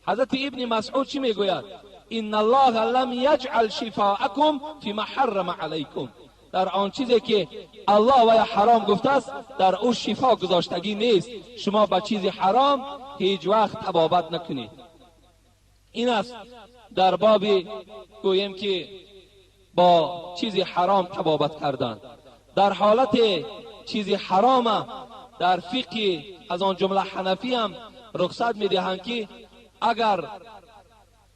حضرت ابن مسعود چی میگوید؟ ان الله لم یجعل شفاءکم فيما حرم علیکم، در آن چیزی که الله و حرام گفته است در او شفا گذاشتگی نیست. شما به چیز حرام هیچ وقت طبابت نکنید. این است در باب گویم که با چیز حرام طبابت کردن. در حالت چیز حرام در فقه از آن جمله حنفی هم رخصت میدهند که اگر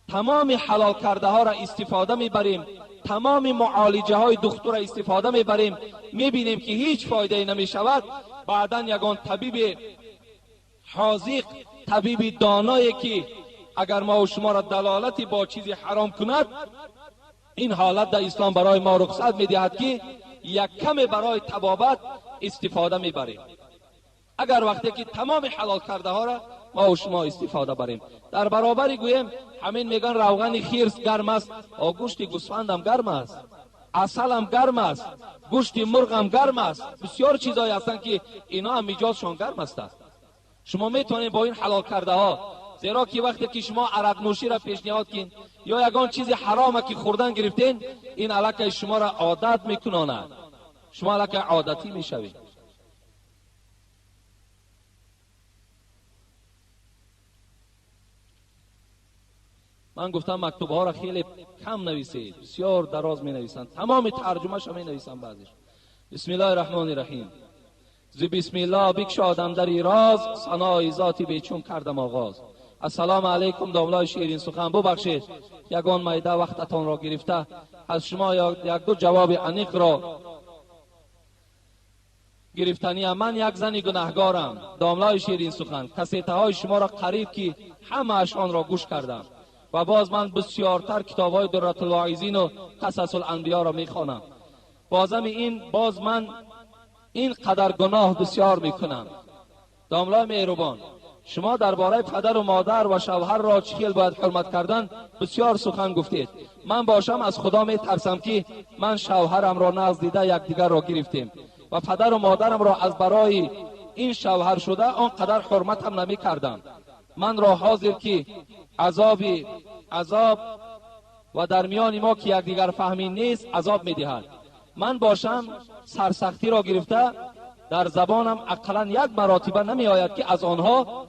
تمام حلال کرده ها را استفاده میبریم، تمام معالجه های دکتر را استفاده میبریم، میبینیم که هیچ فایده نمیشود، بعدا یگان طبیب حاذق، طبیب دانایی که اگر ما و شما را دلالتی با چیزی حرام کند، این حالت در اسلام برای ما رخصت میدهد که یک کم برای طبابت استفاده میبریم. اگر وقتی که تمام حلال کرده ها را ما و شما استفاده بریم. در برابری گویم همین میگن روغن خرس گرم است، گوشت گوسفند هم گرم است، عسل هم گرم است، گوشت مرغ هم گرم است، بسیار چیزایی هستند که اینا هم میجازشان گرم است. شما میتونید با این حلال کرده ها، زیرا که وقتی که شما عرق نوشی را پیشنهاد کین یا یگان چیز حرامه که خوردن گرفتین، این علاقه شما را عادت میکناند، شما علاقه عادتی میشوید. من گفتم مکتوب ها را خیلی کم نویسید، بسیار دراز می نویسند، تمام ترجمه شو می نویسند بعضیش. بسم الله الرحمن الرحیم. ز بسم الله بگشادم دری راز، ثنای ذاتی بیچون کردم آغاز. السلام علیکم داملای شیرین سخن، ببخشید یگان میده وقتتان را گرفته، از شما یک دو جواب انیق را گرفتنی. من یک زنی گناهگارم، داملای شیرین سخن، کسیته های شما را قریب که همه اشان را گوش کردم و باز من بسیارتر کتاب های درة الواعظین و قصص الانبیا را میخوانم. باز من این قدر گناه بسیار میکنم. داملای مهربان، شما درباره پدر و مادر و شوهر را چخیل باید حرمت کردن بسیار سخن گفتید. من باشم از خدا میترسم که من شوهرم را نزد دیده یکدیگر را گرفتیم و پدر و مادرم را از برای این شوهر شده آنقدر حرمت هم نمی کردم. من را حاضر که عذاب و در میان ما که یکدیگر فهمی نیست عذاب میدهد. من باشم سرسختی را گرفته در زبانم اقلا یک مراتبه نمی آید که از آنها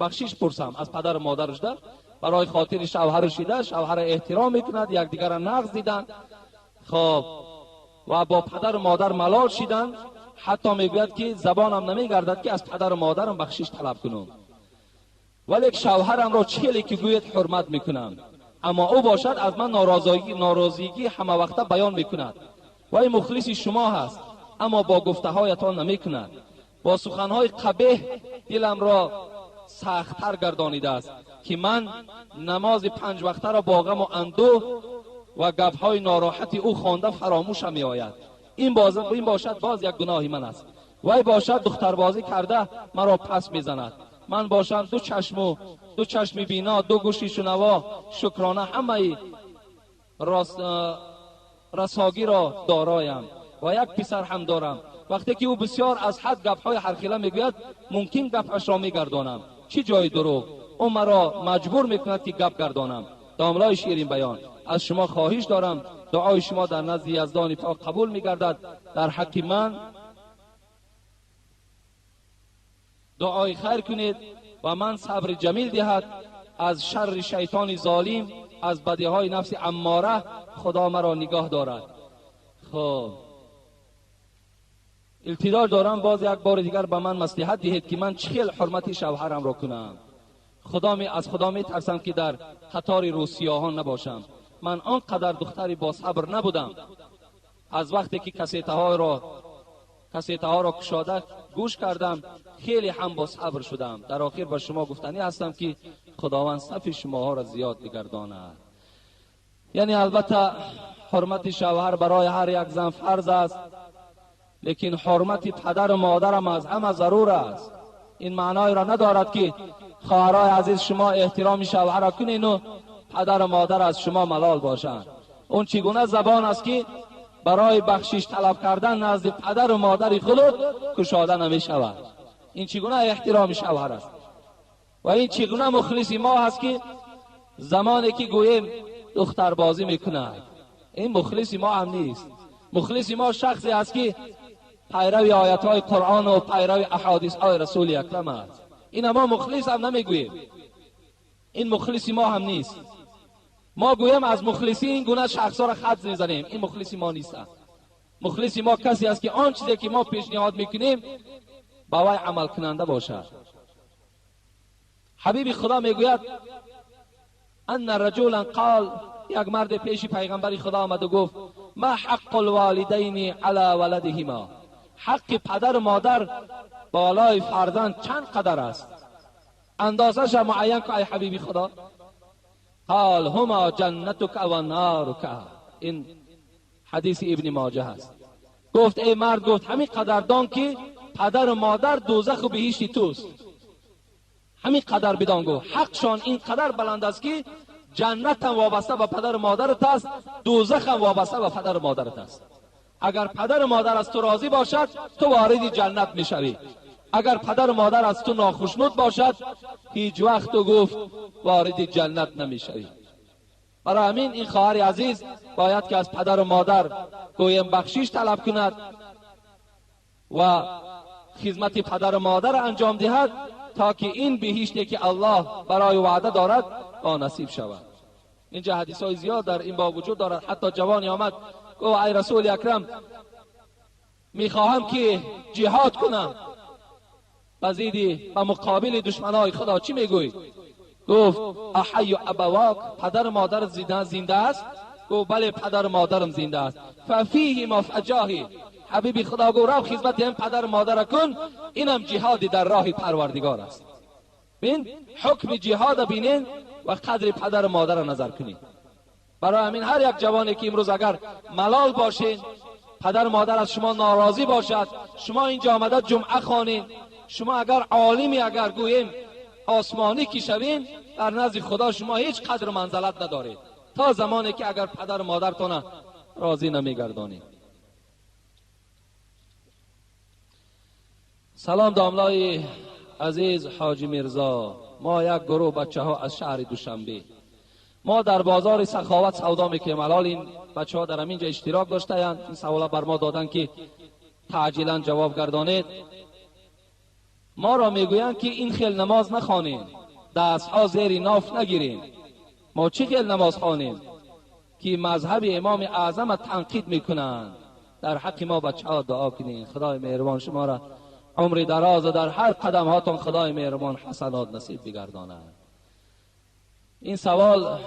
بخشش پرسم. از پدر و مادرش ده برای خاطر شوهرش ده، شوهر احترام میکند، یکدیگر را نقض دیدن، خب و با پدر و مادر ملال شدن، حتی میگوید که زبانم نمیگردد که از پدر و مادرم بخشش طلب کنم، ولی شوهرم را چیلی که گوید حرمت میکنم، اما او باشد از من ناراضگی همه وقت بیان میکند و این مخلص شما هست، اما با گفته هایتان نمیکند. با سخنهای قبیح دلم را سخت‌تر گردانیده است که من نماز 5 وقته را با غم و اندوه و گپ‌های ناراحتی او خوانده فراموشم میآید. این باشد باز یک گناهی من است. وای باشد دختربازی کرده مرا پس میزند. من باشم دو چشم بینا، دو گوش شنوا، شکرانه همه رساگی را دارایم و یک پسر هم دارم. وقتی که او بسیار از حد گپ‌های هرخیله میگوید ممکن گپش را میگردانم. چی جای دروغ؟ او مرا مجبور میکند که گپ گردانم. داملای شیرین بیان، از شما خواهش دارم دعای شما در نزد یزدان پاک قبول میگردد. در حق من دعای خیر کنید و من صبر جمیل دهد از شر شیطان ظالم، از بدیهای نفس اماره خدا مرا نگاه دارد. خب التجا دارم باز یک بار دیگر به من مصلحت دهید که من چخیل حرمت شوهرم را کنم. از خدا می ترسم که در قطار روسیاهان نباشم. من آنقدر دختری با صبر نبودم. از وقتی که کسیته ها را کشاده گوش کردم خیلی هم با صبر شدم. در آخر به شما گفتنی هستم که خداوند صف شما ها را زیاد بگرداند. یعنی البته حرمت شوهر برای هر یک زن فرض است، لیکن حرمت پدر و مادرم از همه ضرور است. این معنای را ندارد که خواهرای عزیز شما احترام شوهر را کنین و پدر و مادر از شما ملال باشند. اون چگونه زبان است که برای بخشش طلب کردن نزد پدر و مادر خود کشاده نمی شود. این چگونه احترام شوهر است و این چگونه مخلصی ما هست که زمانی که گوییم دختر بازی میکنه، این مخلصی ما هم نیست. مخلصی ما شخصی است که پیروی آیات های قرآن و پیروی احادیث های رسول اکرم است. این ما مخلص هم نمیگوییم، این مخلصی ما هم نیست. ما گویم از مخلصی این گونه شخصا را خط میزنیم، این مخلصی ما نیست. مخلصی ما کسی است که آن چیزی که ما پیشنهاد میکنیم با وی عمل کننده باشد. حبیب خدا میگوید ان رجلا قال، یک مرد پیش پیغمبر خدا آمد و گفت ما حق الوالدین علی ولدهما، حق پدر و مادر بالای فرزند چند قدر است؟ اندازش معین که ای حبیب خدا. قال هما جنتک و نارک، این حدیث ابن ماجه است. گفت ای مرد، گفت همین قدردان که پدر و مادر دوزخ و بهشت توست، همین قدر بدان. گفت حقشان این قدر بلند است که جنت هم وابسته به پدر و مادرت است، دوزخ هم وابسته به پدر و مادرت است. اگر پدر و مادر از تو راضی باشد تو وارد جنت میشوی، اگر پدر و مادر از تو ناخشنود باشد هیچ وقت تو گفت وارد جنت نمیشوی. برای همین این خواهر عزیز باید که از پدر و مادر گویم بخشش طلب کند و خدمت پدر و مادر انجام دهد تا که این بهشتی که الله برای وعده دارد با نصیب شود. اینجا حدیث های زیاد در این باب وجود دارد. حتی جوانی آمد گفت ای رسول اکرم میخواهم که جهاد کنم به مقابل دشمنای خدا، چی میگوی؟ گفت احی ابواک، پدر مادر زنده است؟ گفت بله پدر مادرم زنده است. ففیه ما فجاهی، حبیب خدا گفت رو خدمت این پدر مادر کن، اینم جهاد در راه پروردگار است. ببین حکم جهاد بینین و قدر پدر مادر نظر کنین. برای همین هر یک جوانی که امروز اگر ملال باشین، پدر مادر از شما ناراضی باشد، شما اینجا آمده جمعه خوانین، شما اگر عالمی اگر گوییم آسمانی که شوین، در نزد خدا شما هیچ قدر و منزلت ندارید تا زمانی که اگر پدر و مادرتون راضی نمیگردانید. سلام داملای عزیز حاجی میرزا، ما یک گروه بچه ها از شهر دوشنبه، ما در بازار سخاوت سودا میکنیم. الان این بچه ها در همینجا اشتراک داشتند، این سوالا بر ما دادن که تعجیلا جواب گردانید. ما را میگویند که این خیل نماز نخوانید، دست ها زیر ناف نگیرید. ما چه خیل نماز خوانیم که مذهب امام اعظم تنقید میکنند؟ در حق ما بچه ها دعا کنید. خدای مهربان شما را عمر دراز و در هر قدم هاتون خدای مهربان حسنات نصیب بگرداند. این سوال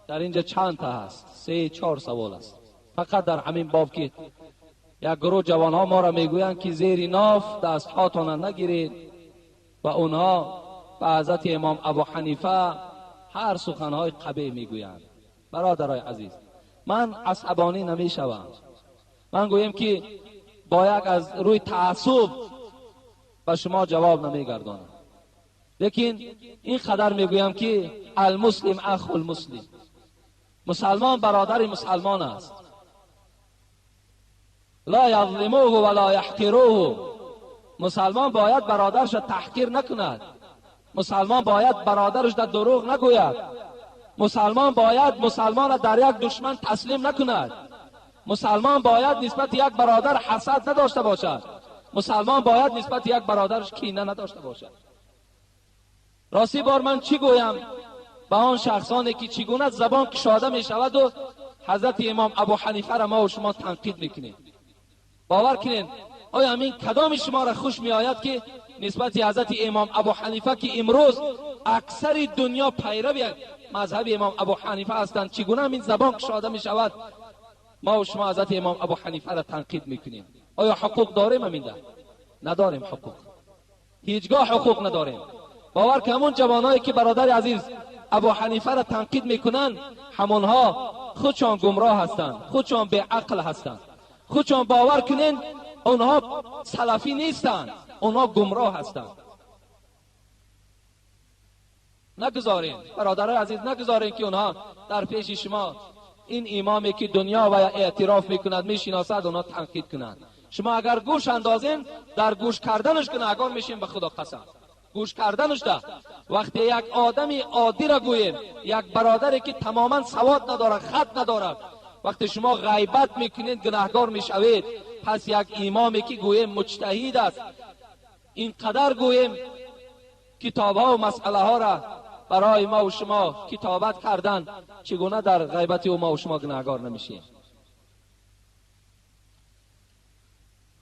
در اینجا چند تا هست؟ 3-4 سوال است فقط در همین باب که یک گروه جوان ها ما را میگویند که زیر ناف دست هاتون نگیرید و اونها به حضرت امام ابو حنیفه هر سخنهای قبیح میگویند. برادرای عزیز، من عصبانی نمیشوم، من گویم که باید از روی تعصب به شما جواب نمیگردانم، لیکن این قدر میگویم که المسلم اخو المسلم، مسلمان برادر مسلمان است، لا یظلموه ولا یحقروه. مسلمان باید برادرش تحقیر نکند، مسلمان باید برادرش در دروغ نگوید، مسلمان باید مسلمان در یک دشمن تسلیم نکند، مسلمان باید نسبت یک برادر حسد نداشته باشد، مسلمان باید نسبت یک برادرش کینه نداشته باشد. راستی بار من چی گویم به آن شخصانی که چگونه زبان کشاده می شود و حضرت امام ابو حنیفه را ما و شما تنقید میکنیم؟ باور کنین آیا همین کدام شما را خوش می آید که نسبت حضرت امام ابو حنیفه که امروز اکثر دنیا پیرو مذهب امام ابو حنیفه هستند، چگونه همین زبان کشاده می شود ما و شما حضرت امام ابو حنیفه را تنقید میکنیم؟ آیا حقوق داریم؟ همینده نداریم حقوق، هیچگاه حقوق نداریم. باور که همون جوانایی که برادر عزیز ابو حنیفه را تنقید میکنن همونها خودشان گمراه هستند، خودشان به عقل هستند، خودشان باور کنین اونها سلفی نیستند، اونها گمراه هستند. نگذارین برادرای عزیز، نگذارین که اونها در پیش شما این امامی که دنیا و اعتراف میکند میشناسد اونا تنقید کنند. شما اگر گوش اندازین در گوش کردنش گناهکار میشین به خدا قسم. گوش کردنش ده. وقتی یک آدمی عادی را گوییم، یک برادری که تماما سواد نداره، خط نداره، وقتی شما غیبت میکنید گناهکار میشوید. پس یک امامی که گوییم مجتهد است، اینقدر گوییم کتاب ها و مسئله ها را برای ما و شما کتابت کردن، چگونه در غیبت او ما و شما گناهکار نمیشیم؟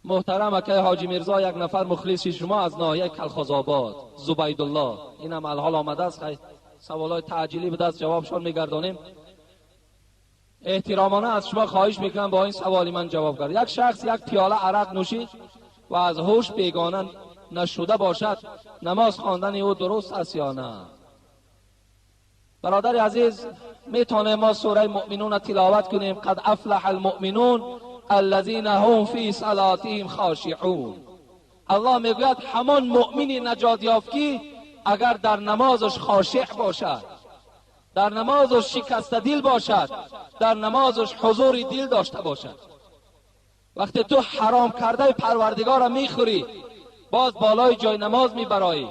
محترم اکای حاجی میرزا، یک نفر مخلص شما از ناحیه کلخازآباد، زبیدالله، این هم الحال آمده است، سوالات تعجیلی به دست جوابشان میگردانیم. احترامانه از شما خواهش میکنم با این سوالی من جواب کنید. یک شخص یک پیاله عرق نوشید و از هوش بیگانه نشده باشد، نماز خواندن او درست است یا نه؟ برادر عزیز، میتونه ما سوره مؤمنون تلاوت کنیم، قد افلح المؤمنون الذين هم في صلاتهم خاشعون. الله میگوید همان مؤمنی نجات یافتی اگر در نمازش خاشع باشد، در نمازش شکسته دل باشد، در نمازش حضور دل داشته باشد. وقتی تو حرام کرده پروردگار را میخوری، باز بالای جای نماز میبرایی،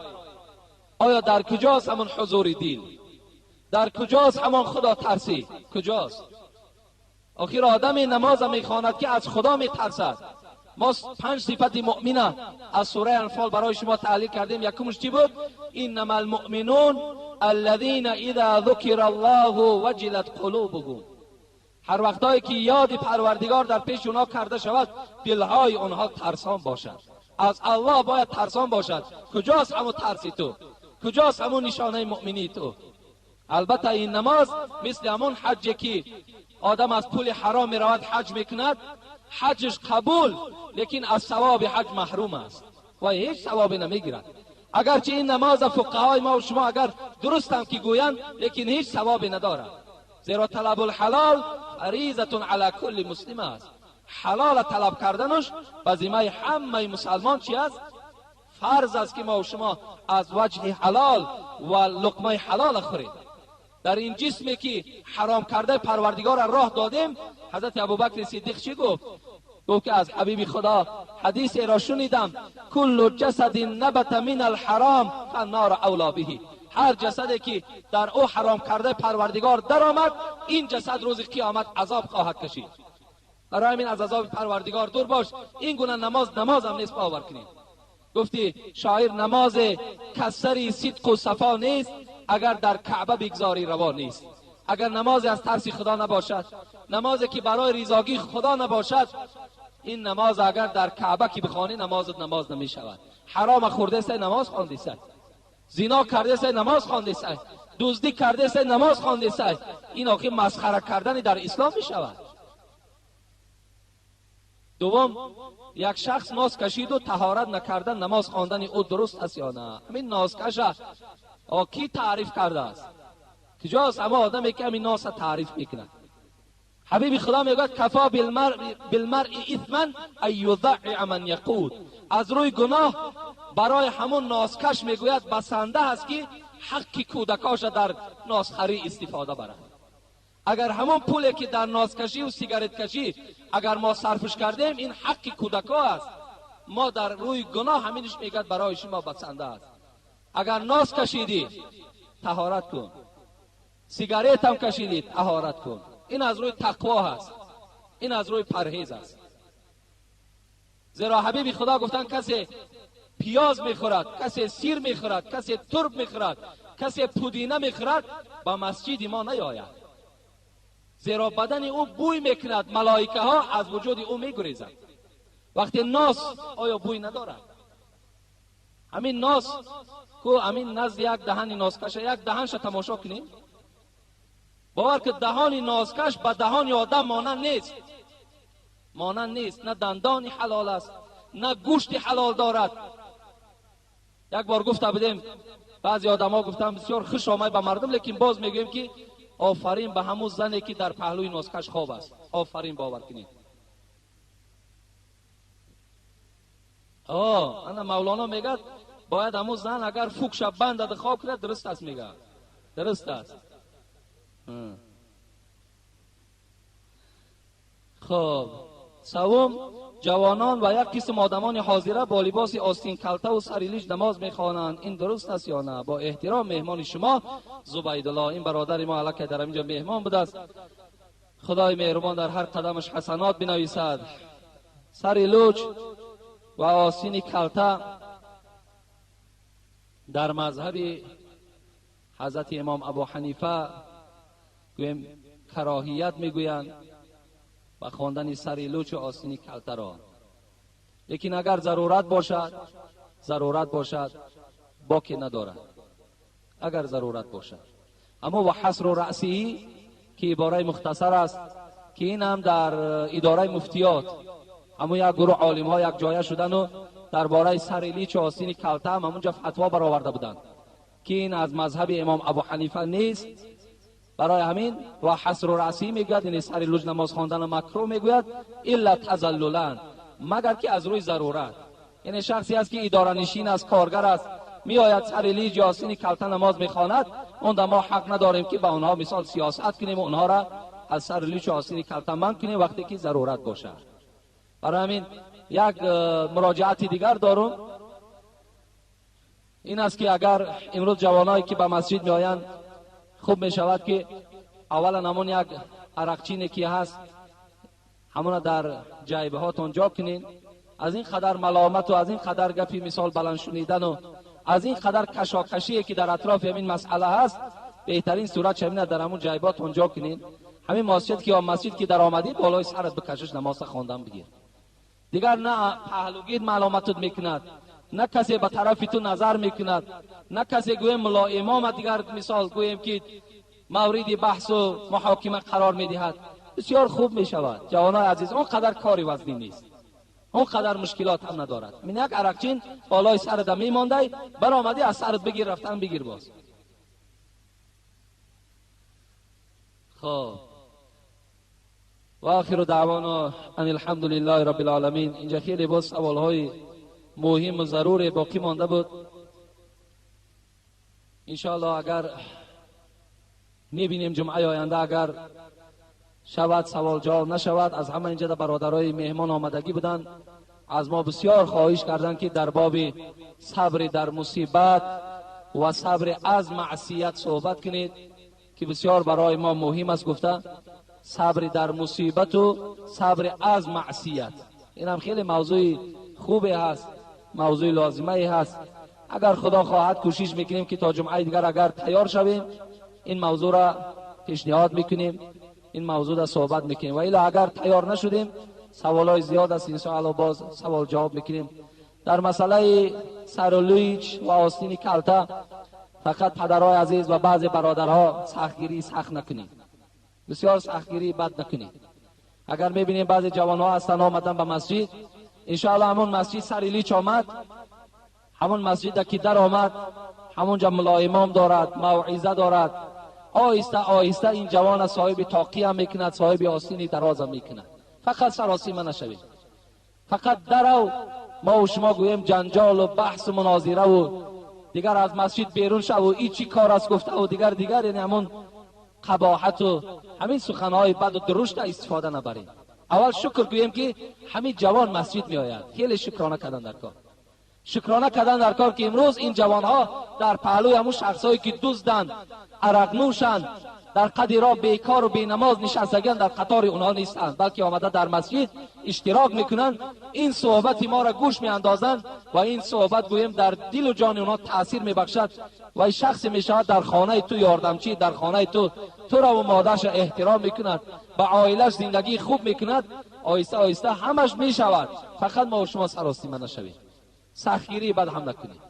آیا در کجاست همون حضور دل؟ در کجاست همان خدا ترسی؟ کجاست؟ آخر آدم نماز میخواند که از خدا میترسد. ما 5 صفت مؤمنه از سوره انفال برای شما تعلیق کردیم. یکمش چی بود؟ انما المؤمنون الذين اذا ذكر الله وجلت قلوبهم. هر وقتایی که یاد پروردگار در پیش اونها کرده شود، دلهای اونها ترسان باشد. از الله باید ترسان باشد. کجاست همون ترسی تو؟ کجاست همون نشانه مؤمنی تو؟ البته این نماز مثل همون حجی که آدم از پول حرام میرود حج میکند، حجش قبول، لیکن از ثواب حج محروم است و هیچ ثوابی نمیگیرد. اگرچه این نماز فقهای ما و شما اگر درست هم که گویند، لیکن هیچ ثوابی ندارد، زیرا طلب الحلال فریضه علی کل مسلم است. حلال طلب کردنش وظیفه همه مسلمان چی است؟ فرض است که ما و شما از وجه حلال و لقمه حلال خوریم. در این جسمی که حرام کرده پروردگار را راه دادیم، حضرت ابوبکر صدیق چی گفت؟ گفت که از حبیب خدا حدیث را شنیدم، کل جسد نبت من الحرام فالنار اولی به. هر جسدی که در او حرام کرده پروردگار در آمد، این جسد روز قیامت عذاب خواهد کشید. برای همین از عذاب پروردگار دور باش. این گونه نماز هم نیست باور کنید. گفتی شاعر نماز کسری صدق و صفا نیست اگر در کعبه بگذاری روا نیست. اگر نماز از ترس خدا نباشد، نمازی که برای رضاگی خدا نباشد، این نماز اگر در کعبه که بخوانی نمازت نماز نمی شود. حرام خورده سه نماز خوانده سه، زنا کرده سه نماز خوانده سه، دزدی کرده سه نماز خوانده سه. این آخه مسخره کردن در اسلام می شود. دوم، یک شخص ناز کشید و طهارت نکردن نماز خواندن او درست است یا نه؟ همین نازکش کی تعریف کرده است؟ کجاست اما آدمی که همین ناز تعریف میکنه؟ حبیب خدا میگوید کفا بالمرء اثما ان یضع من یقود. از روی گناه برای همون نازکش میگوید بسنده است که حق کودکاش در نازخری استفاده برد. اگر همون پولی که در نازکشی و سیگارت کشی اگر ما صرفش کردیم، این حق کودکا است. ما در روی گناه همینش میگوید برای شما بسنده است. اگر ناز کشیدی طهارت کن، سیگارت هم کشیدی طهارت کن. این از روی تقوا هست، این از روی پرهیز است. زیرا حبیب خدا گفتن کسی پیاز میخورد، کسی سیر میخورد، کسی ترب میخورد، کسی پودینه میخورد، با مسجد ما نیاید، زیرا بدن او بوی میکند، ملائکه ها از وجود او میگریزند. وقتی ناس آیا بوی ندارد؟ همین ناس کو همین نزد یک دهن نازکش، یک دهنش تماشا کنیم، باور که دهان نازکش با دهان آدم مانند نیست. مانند نیست. نه دندانی حلال است، نه گوشت حلال دارد. یک بار گفته بودیم، بعضی آدما گفتن بسیار خوش آمد به مردم، لیکن باز میگیم که آفرین به همون زنی که در پهلوی نازکش خواب است. آفرین، باور کنید. انا مولانا میگه باید همون زن اگر فوکش بند خواب کنه درست است. میگه درست است. خب سوم، جوانان و یک قسم آدمان حاضره با لباس آستین کلته و سریلیج نماز میخوانند. این درست است یا نه؟ با احترام مهمان شما زبیدالله. این برادر ما الک در اینجا مهمان بوده است، خدای مهربان در هر قدمش حسنات بنویسد. سریلوچ و آستین کلته در مذهب حضرت امام ابو حنیفه گویم کراهیت میگویند و خواندن سریلوچ و آستین کلته را، لیکن اگر ضرورت باشد باکی ندارد. اگر ضرورت باشد، اما و حصر رأسی که عباره مختصر است که این هم در اداره مفتیات اما یک گروه عالم ها یک جایه شدن و درباره سریلیچ و آستین کلته هم همونجا فتوا برآورده بودند که این از مذهب امام ابو حنیفه نیست. برای همین و حصر رأسی میگوید، این سریلوچ نماز خواندن مکروه میگوید الا تذللا، مگر که از روی ضرورت. یعنی شخصی است که اداره نشین است، کارگر است، میآید سریلیچ یا آستین کلته نماز میخواند، اون ما حق نداریم که با اونها مثال سیاست کنیم و اونها را از سریلیچ و آستین کلته منع کنیم وقتی که ضرورت باشد. برای همین یک مراجعت دیگر دارم، این است که اگر امروز جوانایی که به مسجد میآیند خوب می شود که اولا همون یک عرقچینی که هست همون در جیبه هاتون جا کنین. از این قدر ملامت و از این قدر گپی مثال بلند شنیدن و از این قدر کشاکشی که در اطراف همین مسئله هست، بهترین صورت چمینه در همون جیبه هاتون جا کنین. همین مسجد که در آمدی بالای سرت بکشش نماز خواندن بگیر. دیگر نه پهلوگید ملامتت میکند، نه کسی به طرف تو نظر میکند، نه کسی گویم ملا امام دیگر مثال گویم که مورد بحث و محاکمه قرار میدهد. بسیار خوب میشود جوانای عزیز، اون قدر کاری وزنی نیست، اون قدر مشکلات هم ندارد. من یک عرقچین بالای سرت میمانده، برآمدی از سرت بگیر رفتن بگیر باز. خب و آخر دعوانا ان الحمد لله رب العالمین. اینجا خیلی باز سوالهای مهم و ضروری باقی مانده بود. انشاءالله اگر میبینیم جمعه آینده اگر شود سوال جواب نشود، از همه اینجا برادرای مهمان آمدگی بودند، از ما بسیار خواهش کردند که در باب صبر در مصیبت و صبر از معصیت صحبت کنید که بسیار برای ما مهم است. گفتن صبر در مصیبت و صبر از معصیت، این هم خیلی موضوع خوبی هست، موضوع لازمه هست. اگر خدا خواهد کوشش میکنیم که تا جمعه دیگر اگر تیار شویم این موضوع را پیشنهاد میکنیم، این موضوع را صحبت میکنیم. و الا اگر تیار نشدیم سوالای زیاد است، انشاءالله باز سوال جواب میکنیم. در مسئله سریلیچ و آستین کلته فقط پدرای عزیز و بعض برادرها سختگیری سخت نکنید، بسیار سختگیری بد نکنید. اگر میبینیم بعضی جوانها هستن آمدن به مسجد، انشاءالله همون مسجد سریلیچ آمد، همون مسجد که در آمد همونجا ملا امام دارد، موعظه دارد، آهسته آهسته این جوان صاحب تاقی هم میکند، صاحب آستین دراز هم میکند. فقط سراسیمه نشوید، فقط درو ما و شما گویم جنجال و بحث و مناظره و دیگر از مسجد بیرون شو و این چی کار است گفته و دیگر یعنی همون قباحت و همین سخنهای بد و درشت استفاده نبرید. اول شکر گویم که همین جوان مسجد می آید، خیلی شکرانه کردن در کار، شکرانه کردن در کار که امروز این جوانها در پهلوی همون شخصایی که دزدند، عرق نوشند، در قدیرا بیکار و بینماز نشستگان در قطار اونها نیستند، بلکه آمده در مسجد اشتراک میکنند، این صحبت ما را گوش میاندازند و این صحبت گویم در دل و جان اونها تاثیر میبخشد و این شخص میشود در خانه تو یاردمچی، در خانه تو را و مادرش احترام میکند، با عائلش زندگی خوب میکند. آهسته آهسته همش میشود، فقط ما و شما سراسیمه نشوید، سختگیری بد هم نکنید.